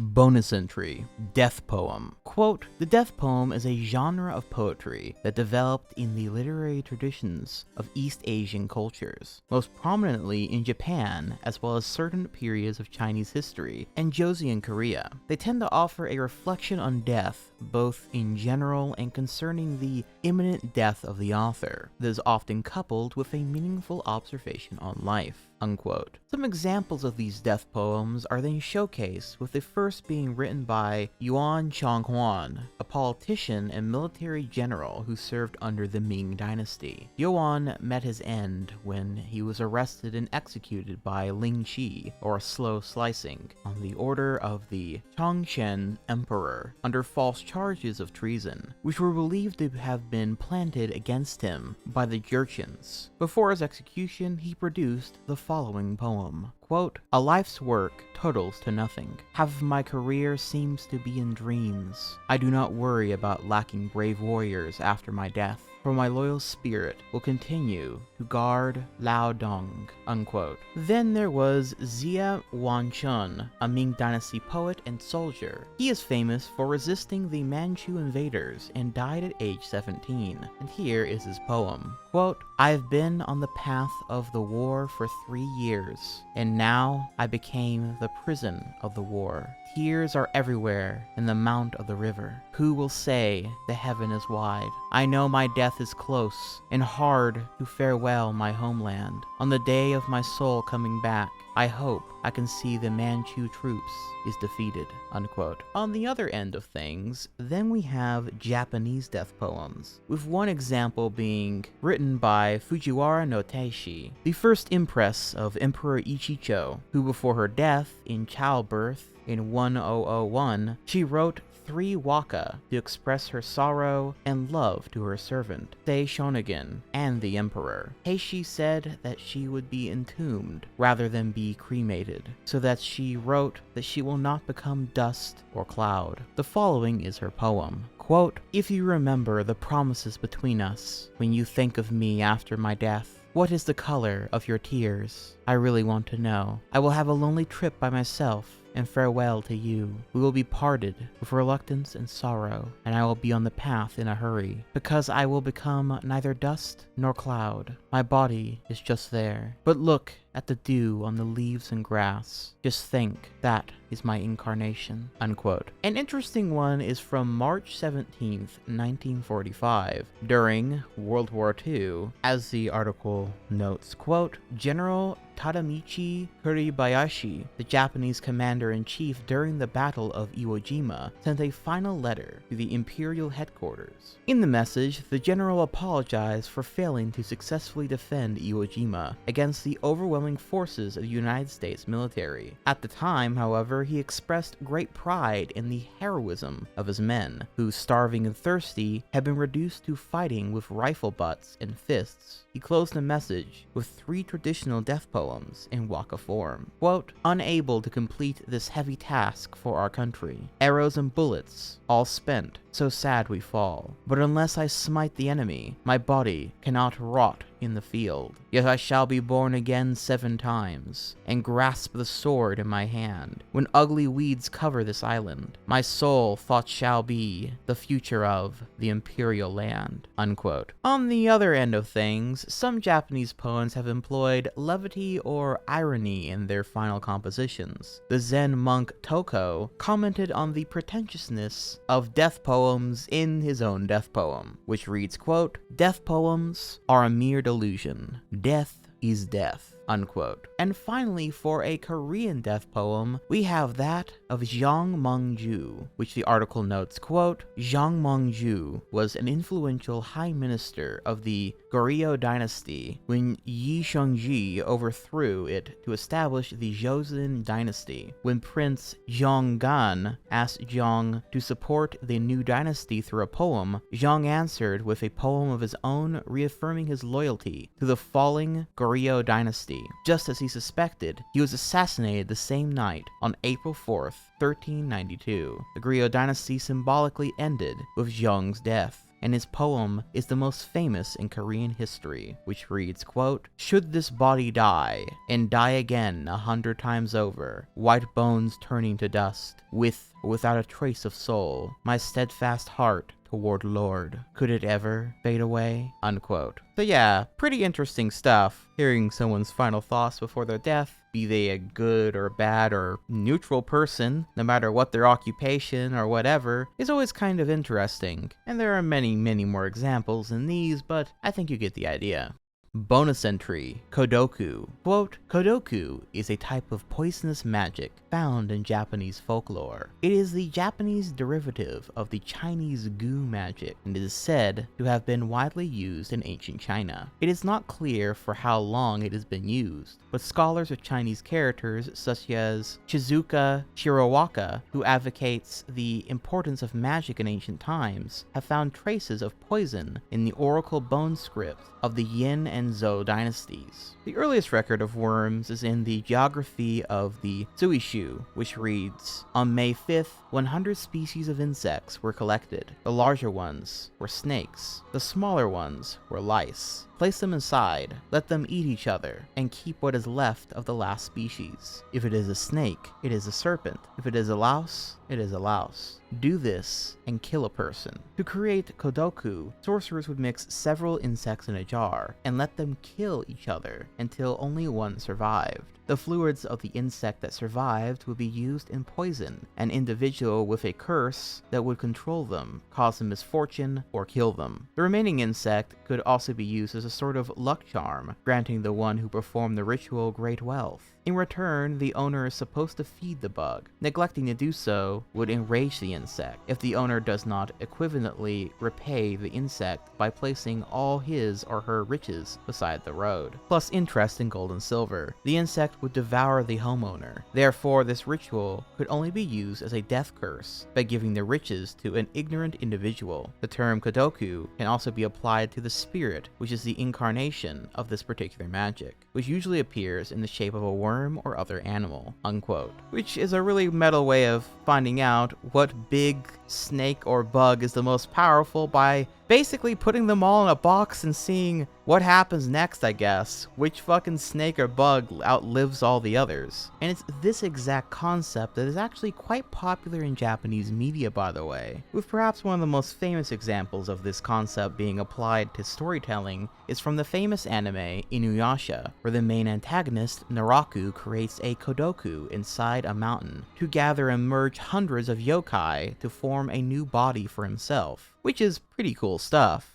Speaker 1: Bonus entry, death poem. Quote, the death poem is a genre of poetry that developed in the literary traditions of East Asian cultures, most prominently in Japan, as well as certain periods of Chinese history and Joseon Korea. They tend to offer a reflection on death, both in general and concerning the imminent death of the author, that is often coupled with a meaningful observation on life. Unquote. Some examples of these death poems are then showcased, with the first being written by Yuan Chonghuan, a politician and military general who served under the Ming Dynasty. Yuan met his end when he was arrested and executed by Ling Qi, or slow slicing, on the order of the Chongchen Emperor, under false charges of treason, which were believed to have been planted against him by the Jurchens. Before his execution, he produced the following poem. Quote, a life's work totals to nothing. Half of my career seems to be in dreams. I do not worry about lacking brave warriors after my death, for my loyal spirit will continue to guard Laodong. Unquote. Then there was Xia Wanchun, a Ming Dynasty poet and soldier. He is famous for resisting the Manchu invaders and died at age 17. And here is his poem. Quote, I have been on the path of the war for 3 years, and now I became the prison of the war. Tears are everywhere in the mount of the river. Who will say the heaven is wide? I know my death is close, and hard to farewell my homeland. On the day of my soul coming back, I hope I can see the Manchu troops is defeated. Unquote. On the other end of things, then we have Japanese death poems, with one example being written by Fujiwara no Teishi, the first empress of Emperor Ichicho, who before her death in childbirth in 1001, she wrote 3 waka to express her sorrow and love to her servant, Sei Shonagon, and the emperor. Heishi said that she would be entombed rather than be cremated, so that she wrote that she will not become dust or cloud. The following is her poem. Quote, if you remember the promises between us when you think of me after my death, what is the color of your tears? I really want to know. I will have a lonely trip by myself, and farewell to you. We will be parted with reluctance and sorrow, and I will be on the path in a hurry, because I will become neither dust nor cloud. My body is just there. But look at the dew on the leaves and grass. Just think, that is my incarnation. Unquote. An interesting one is from March 17th, 1945, during World War II, as the article notes, quote, General Tadamichi Kuribayashi, the Japanese commander-in-chief during the Battle of Iwo Jima, sent a final letter to the Imperial headquarters. In the message, the general apologized for failing to successfully defend Iwo Jima against the overwhelming forces of the United States military. At the time, however, he expressed great pride in the heroism of his men, who, starving and thirsty, had been reduced to fighting with rifle butts and fists. He closed the message with 3 traditional death poems in waka form. Quote, unable to complete this heavy task for our country, arrows and bullets all spent, so sad we fall. But unless I smite the enemy, my body cannot rot in the field. Yet I shall be born again 7 times, and grasp the sword in my hand. When ugly weeds cover this island, my sole thought shall be the future of the imperial land. Unquote. On the other end of things, some Japanese poems have employed levity or irony in their final compositions. The Zen monk Toko commented on the pretentiousness of death poems in his own death poem, which reads, quote, death poems are a mere delusion. Death is death. Unquote. And finally, for a Korean death poem, we have that of Jang Mong-ju, which the article notes, quote, Jang Mong-ju was an influential high minister of the Goryeo dynasty when Yi Shungji overthrew it to establish the Joseon dynasty. When Prince Jeonggan asked Jang to support the new dynasty through a poem, Jang answered with a poem of his own reaffirming his loyalty to the falling Goryeo dynasty. Just as he suspected, he was assassinated the same night on April 4th, 1392. The Goryeo dynasty symbolically ended with Jang's death. and his poem is the most famous in Korean history, which reads, quote, "Should this body die, and die again 100 times over, white bones turning to dust, with or without a trace of soul, my steadfast heart toward Lord, could it ever fade away?" Unquote. So yeah, pretty interesting stuff. Hearing someone's final thoughts before their death, be they a good or bad or neutral person, no matter what their occupation or whatever, is always kind of interesting. And there are many, many more examples than these, but I think you get the idea. Bonus entry, Kodoku. Quote, "Kodoku is a type of poisonous magic found in Japanese folklore. It is the Japanese derivative of the Chinese goo magic and is said to have been widely used in ancient China. It is not clear for how long it has been used, but scholars of Chinese characters such as Shizuka Shirawaka, who advocates the importance of magic in ancient times, have found traces of poison in the oracle bone script of the Yin and Zhou dynasties. The earliest record of worms is in the geography of the Zuishu, which reads, "On May 5th, 100 species of insects were collected. The larger ones were snakes. The smaller ones were lice. Place them inside, let them eat each other, and keep what is left of the last species. If it is a snake, it is a serpent. If it is a louse, it is a louse. Do this and kill a person." To create Kodoku, sorcerers would mix several insects in a jar and let them kill each other until only one survived. The fluids of the insect that survived would be used in poison an individual with a curse that would control them, cause them misfortune, or kill them. The remaining insect could also be used as a sort of luck charm, granting the one who performed the ritual great wealth. In return, the owner is supposed to feed the bug. Neglecting to do so would enrage the insect if the owner does not equivalently repay the insect by placing all his or her riches beside the road, plus interest in gold and silver. The insect would devour the homeowner. Therefore, this ritual could only be used as a death curse by giving the riches to an ignorant individual. The term Kodoku can also be applied to the spirit, which is the incarnation of this particular magic, which usually appears in the shape of a worm or other animal, unquote. Which is a really metal way of finding out what big snake or bug is the most powerful by basically putting them all in a box and seeing what happens next, I guess. Which fucking snake or bug outlives all the others. And it's this exact concept that is actually quite popular in Japanese media, by the way, with perhaps one of the most famous examples of this concept being applied to storytelling is from the famous anime Inuyasha, where the main antagonist, Naraku, creates a Kodoku inside a mountain to gather and merge hundreds of yokai to form a new body for himself, which is pretty cool stuff.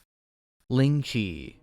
Speaker 1: Ling Chi.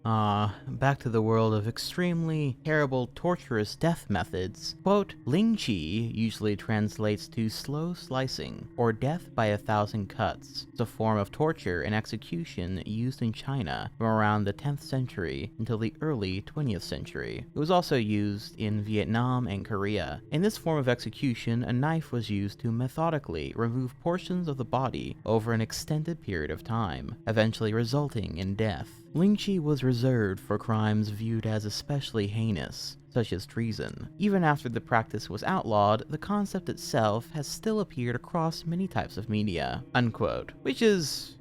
Speaker 1: Back to the world of extremely terrible, torturous death methods. Quote, "Ling Chi usually translates to slow slicing, or death by 1,000 cuts. It's a form of torture and execution used in China from around the 10th century until the early 20th century. It was also used in Vietnam and Korea. In this form of execution, a knife was used to methodically remove portions of the body over an extended period of time, eventually resulting in death. Ling Chi was reserved for crimes viewed as especially heinous, such as treason. Even after the practice was outlawed, the concept itself has still appeared across many types of media," unquote. Which is,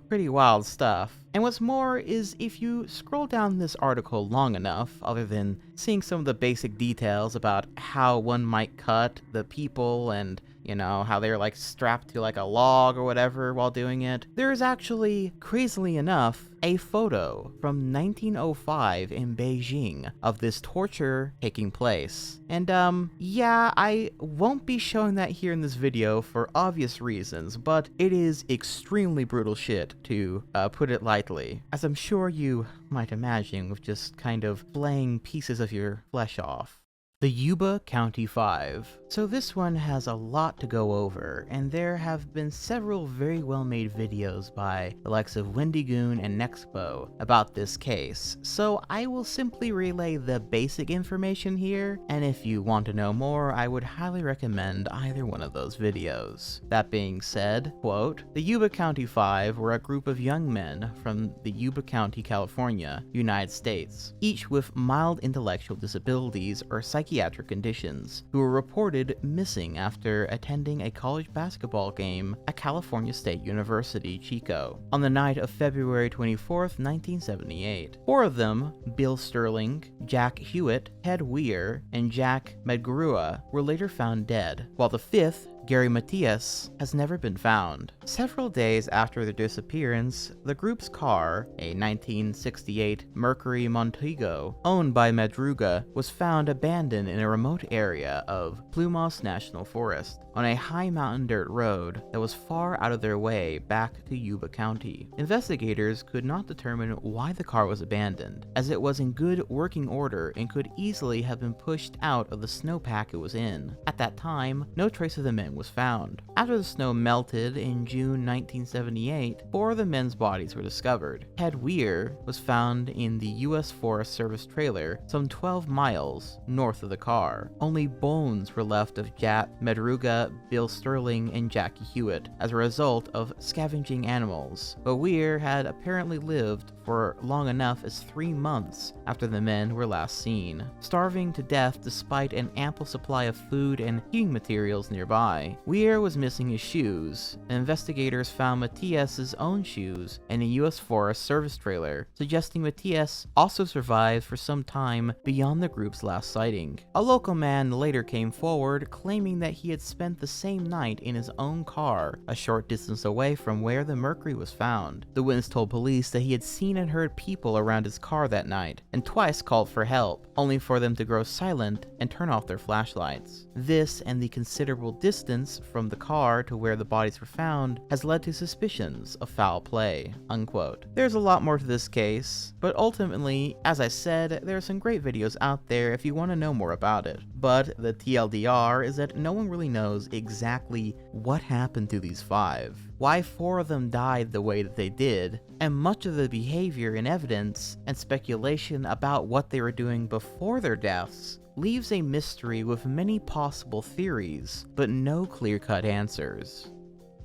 Speaker 1: pretty wild stuff. And what's more is if you scroll down this article long enough, other than seeing some of the basic details about how one might cut the people and how they're strapped to a log or whatever while doing it, there is actually, crazily enough, a photo from 1905 in Beijing of this torture taking place. And yeah, I won't be showing that here in this video for obvious reasons, but it is extremely brutal shit, to put it lightly, as I'm sure you might imagine, with just kind of flaying pieces of your flesh off. The Yuba County 5. So this one has a lot to go over, and there have been several very well-made videos by the likes of Wendigoon and Nexpo about this case, so I will simply relay the basic information here, and if you want to know more, I would highly recommend either one of those videos. That being said, quote, "The Yuba County 5 were a group of young men from the Yuba County, California, United States, each with mild intellectual disabilities or psychic psychiatric conditions who were reported missing after attending a college basketball game at California State University, Chico, on the night of February 24, 1978. Four of them, Bill Sterling, Jack Hewitt, Ted Weir, and Jack Medgrua, were later found dead, while the fifth, Gary Matias, has never been found. Several days after their disappearance, the group's car, a 1968 Mercury Montego, owned by Madruga, was found abandoned in a remote area of Plumas National Forest, on a high mountain dirt road that was far out of their way back to Yuba County. Investigators could not determine why the car was abandoned, as it was in good working order and could easily have been pushed out of the snowpack it was in. At that time, no trace of the men was found. After the snow melted in June 1978, four of the men's bodies were discovered. Ted Weir was found in the U.S. Forest Service trailer some 12 miles north of the car. Only bones were left of Jack Medruga, Bill Sterling, and Jackie Hewitt as a result of scavenging animals, but Weir had apparently lived for long enough as 3 months after the men were last seen, starving to death despite an ample supply of food and heating materials nearby. Weir was missing his shoes, and investigators found Matias's own shoes in a U.S. Forest Service trailer, suggesting Matias also survived for some time beyond the group's last sighting. A local man later came forward claiming that he had spent the same night in his own car, a short distance away from where the Mercury was found. The witness told police that he had seen and heard people around his car that night, and twice called for help, only for them to grow silent and turn off their flashlights. This, and the considerable distance from the car to where the bodies were found, has led to suspicions of foul play, unquote. There's a lot more to this case, but ultimately, as I said, there are some great videos out there if you want to know more about it. But the TLDR is that no one really knows exactly what happened to these five, why four of them died the way that they did, and much of the behavior and evidence and speculation about what they were doing before their deaths leaves a mystery with many possible theories, but no clear-cut answers.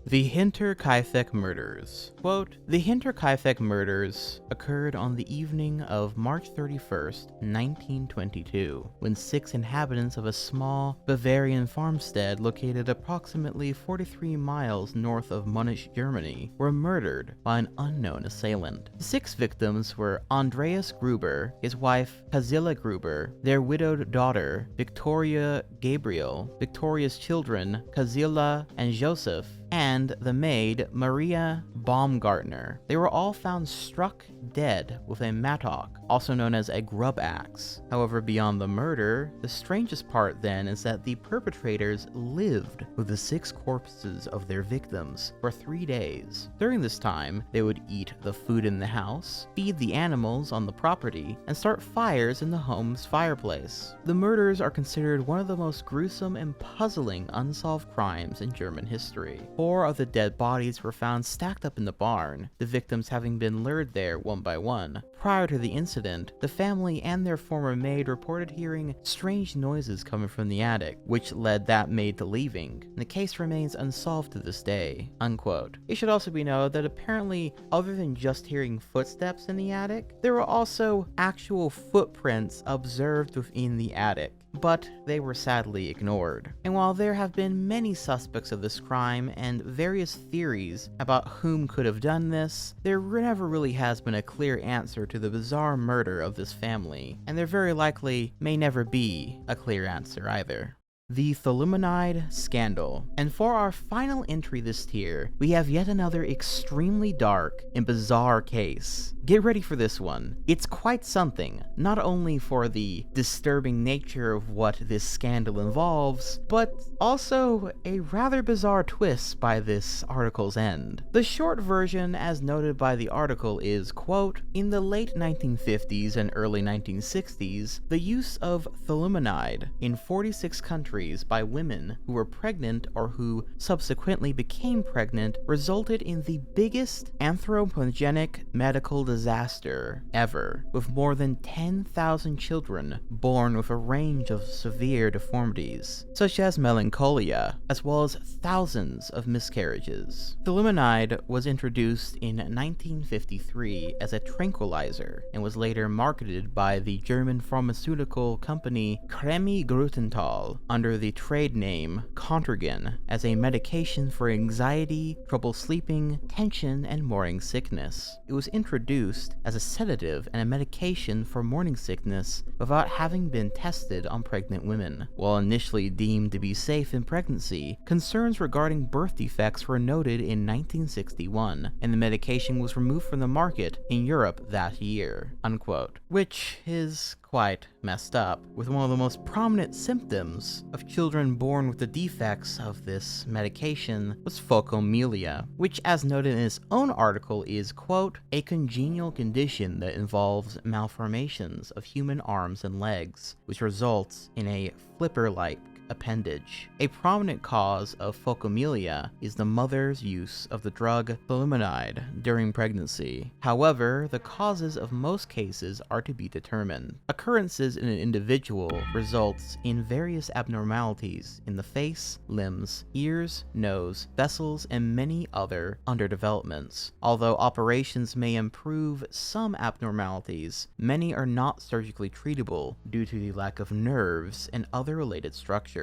Speaker 1: The Hinterkaifeck Murders. Quote, the Hinterkaifeck murders occurred on the evening of March 31st, 1922, when 6 inhabitants of a small Bavarian farmstead located approximately 43 miles north of Munich, Germany, were murdered by an unknown assailant. The 6 victims were Andreas Gruber, his wife Kazilla Gruber, their widowed daughter Victoria Gabriel, Victoria's children Kazilla and Joseph, and the maid Maria Baumgartner. They were all found struck dead with a mattock, also known as a grub axe. However, beyond the murder, the strangest part then is that the perpetrators lived with the 6 corpses of their victims for 3 days. During this time, they would eat the food in the house, feed the animals on the property, and start fires in the home's fireplace. The murders are considered one of the most gruesome and puzzling unsolved crimes in German history. 4 of the dead bodies were found stacked up in the barn, the victims having been lured there one by one. Prior to the incident, the family and their former maid reported hearing strange noises coming from the attic, which led that maid to leaving. The case remains unsolved to this day, unquote. It should also be noted that apparently, other than just hearing footsteps in the attic, there were also actual footprints observed within the attic, but they were sadly ignored. And while there have been many suspects of this crime and various theories about whom could have done this, there never really has been a clear answer to the bizarre murder of this family, and there very likely may never be a clear answer either. The thalidomide scandal. And for our final entry this tier, we have yet another extremely dark and bizarre case. Get ready for this one. It's quite something, not only for the disturbing nature of what this scandal involves, but also a rather bizarre twist by this article's end. The short version, as noted by the article, is, quote, in the late 1950s and early 1960s, the use of thalidomide in 46 countries deliveries by women who were pregnant or who subsequently became pregnant resulted in the biggest anthropogenic medical disaster ever, with more than 10,000 children born with a range of severe deformities, such as melancholia, as well as thousands of miscarriages. Thalidomide was introduced in 1953 as a tranquilizer and was later marketed by the German pharmaceutical company Grutenthal under the trade name Contergan as a medication for anxiety, trouble sleeping, tension, and morning sickness. It was introduced as a sedative and a medication for morning sickness without having been tested on pregnant women. While initially deemed to be safe in pregnancy, concerns regarding birth defects were noted in 1961, and the medication was removed from the market in Europe that year." Unquote. Which is quite messed up, with one of the most prominent symptoms of children born with the defects of this medication was phocomelia, which, as noted in its own article, is, quote, "a congenital condition that involves malformations of human arms and legs, which results in a flipper-like appendage. A prominent cause of phocomelia is the mother's use of the drug thalidomide during pregnancy. However, the causes of most cases are to be determined. Occurrences in an individual results in various abnormalities in the face, limbs, ears, nose, vessels, and many other underdevelopments. Although operations may improve some abnormalities, many are not surgically treatable due to the lack of nerves and other related structures.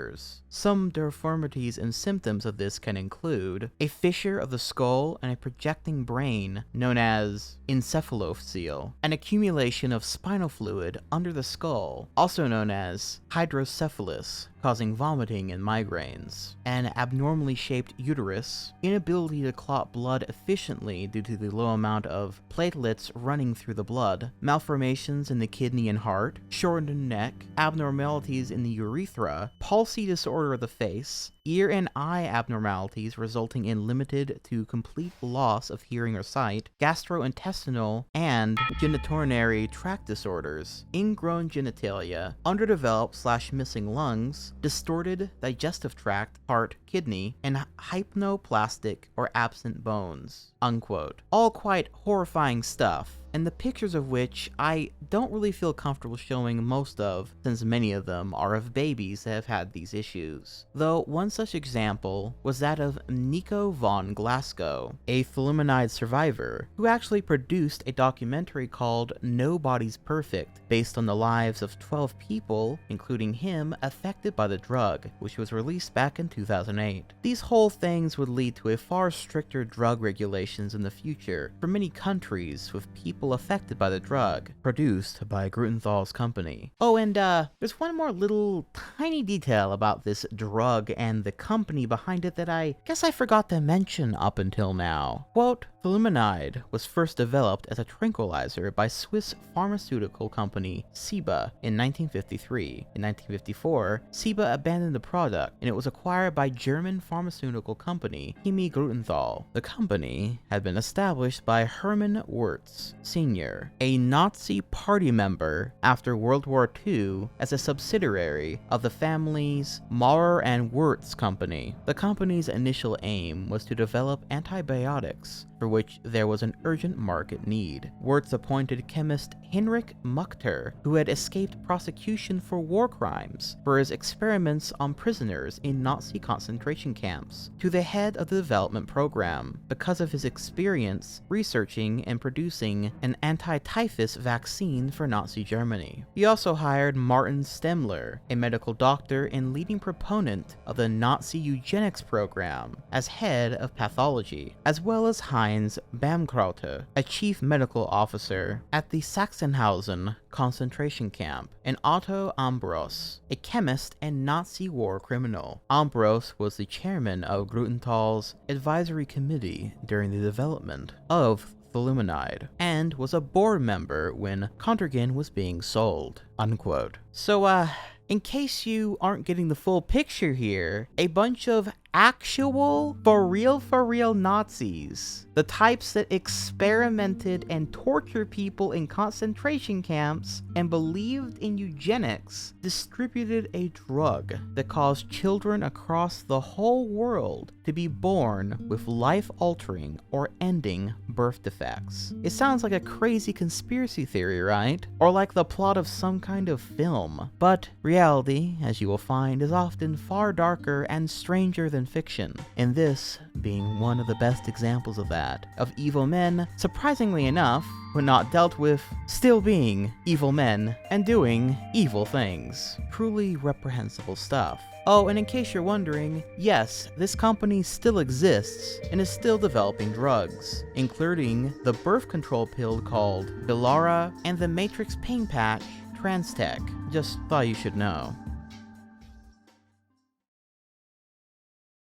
Speaker 1: Some deformities and symptoms of this can include a fissure of the skull and a projecting brain known as encephalocele, an accumulation of spinal fluid under the skull, also known as hydrocephalus, causing vomiting and migraines, an abnormally shaped uterus, inability to clot blood efficiently due to the low amount of platelets running through the blood, malformations in the kidney and heart, shortened neck, abnormalities in the urethra, palsy disorder of the face, ear and eye abnormalities resulting in limited to complete loss of hearing or sight, gastrointestinal and genitourinary tract disorders, ingrown genitalia, underdeveloped/missing lungs, distorted digestive tract, heart, kidney, and hypnoplastic or absent bones." Unquote. All quite horrifying stuff, and the pictures of which I don't really feel comfortable showing most of, since many of them are of babies that have had these issues. Though one such example was that of Nico von Glasgow, a thalidomide survivor, who actually produced a documentary called Nobody's Perfect, based on the lives of 12 people, including him, affected by the drug, which was released back in 2008. These whole things would lead to a far stricter drug regulations in the future for many countries with people affected by the drug, produced by Grutenthal's company. Oh, and there's one more little tiny detail about this drug and the company behind it that I guess I forgot to mention up until now. Quote, "Thalidomide was first developed as a tranquilizer by Swiss pharmaceutical company Ciba in 1953. In 1954, Ciba abandoned the product, and it was acquired by German pharmaceutical company Chemie Grutenthal. The company had been established by Hermann Wirtz Sr., a Nazi party member after World War II, as a subsidiary of the families Maurer and Wirtz Company. The company's initial aim was to develop antibiotics, for which there was an urgent market need. Wirtz appointed chemist Heinrich Muchter, who had escaped prosecution for war crimes for his experiments on prisoners in Nazi concentration camps, to the head of the development program, because of his experience researching and producing an anti-typhus vaccine for Nazi Germany. He also hired Martin Stemmler, a medical doctor and leading proponent of the Nazi eugenics program, as head of pathology, as well as Heinz Bamkrauter, a chief medical officer at the Sachsenhausen concentration camp, and Otto Ambros, a chemist and Nazi war criminal. Ambros was the chairman of Grutenthal's advisory committee during the development of thalidomide, and was a board member when Contergan was being sold." Unquote. So, in case you aren't getting the full picture here, a bunch of actual, for real Nazis The types that experimented and tortured people in concentration camps and believed in eugenics distributed a drug that caused children across the whole world to be born with life-altering or ending birth defects. It sounds like a crazy conspiracy theory, right? Or like the plot of some kind of film. But reality, as you will find, is often far darker and stranger than fiction, and this being one of the best examples of that, of evil men, surprisingly enough, when not dealt with, still being evil men and doing evil things. Truly reprehensible stuff. Oh, and in case you're wondering, yes, this company still exists and is still developing drugs, including the birth control pill called Bilara and the Matrix pain patch Transtech. Just thought you should know.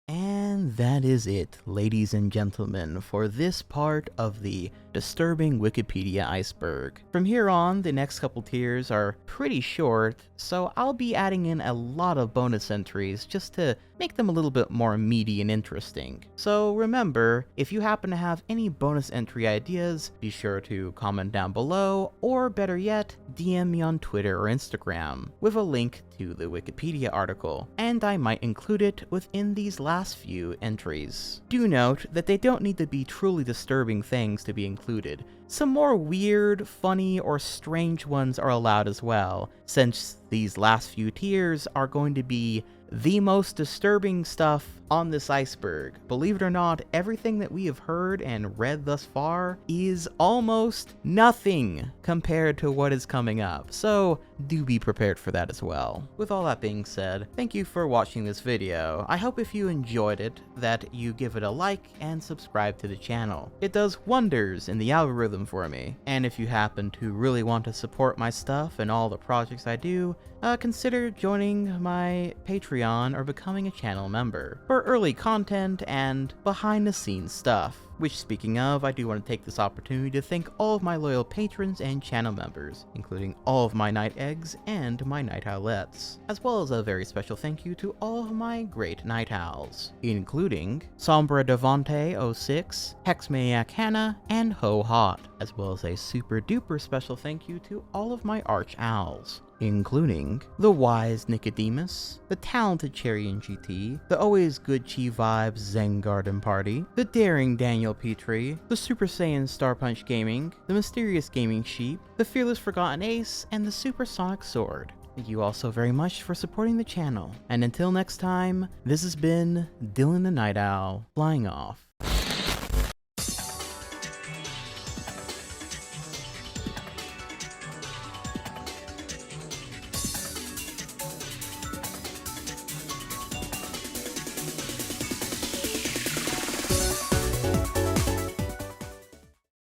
Speaker 1: And that is it, ladies and gentlemen, for this part of the disturbing Wikipedia iceberg. From here on, the next couple tiers are pretty short, so I'll be adding in a lot of bonus entries just to make them a little bit more meaty and interesting. So remember, if you happen to have any bonus entry ideas, be sure to comment down below, or better yet, DM me on Twitter or Instagram with a link to the Wikipedia article, and I might include it within these last few entries. Do note that they don't need to be truly disturbing things to be included. Some more weird, funny, or strange ones are allowed as well, since these last few tiers are going to be the most disturbing stuff on this iceberg. Believe it or not, everything that we have heard and read thus far is almost nothing compared to what is coming up, so do be prepared for that as well. With all that being said, thank you for watching this video. I hope if you enjoyed it, that you give it a like and subscribe to the channel. It does wonders in the algorithm for me, and if you happen to really want to support my stuff and all the projects I do, consider joining my Patreon or becoming a channel member for early content and behind the scenes stuff. Which, speaking of, I do want to take this opportunity to thank all of my loyal patrons and channel members, including all of my night eggs and my night owlets, as well as a very special thank you to all of my great night owls, including Sombra Devante 06, Hexmaniac Hannah, and Ho Hot, as well as a super duper special thank you to all of my arch owls, including the wise Nicodemus, the talented Cherry and GT, the always good Chi Vibes Zen Garden Party, the daring Daniel Petrie, the Super Saiyan Star Punch Gaming, the mysterious Gaming Sheep, the fearless Forgotten Ace, and the Supersonic Sword. Thank you all so very much for supporting the channel, and until next time, this has been Dylan the Night Owl, flying off.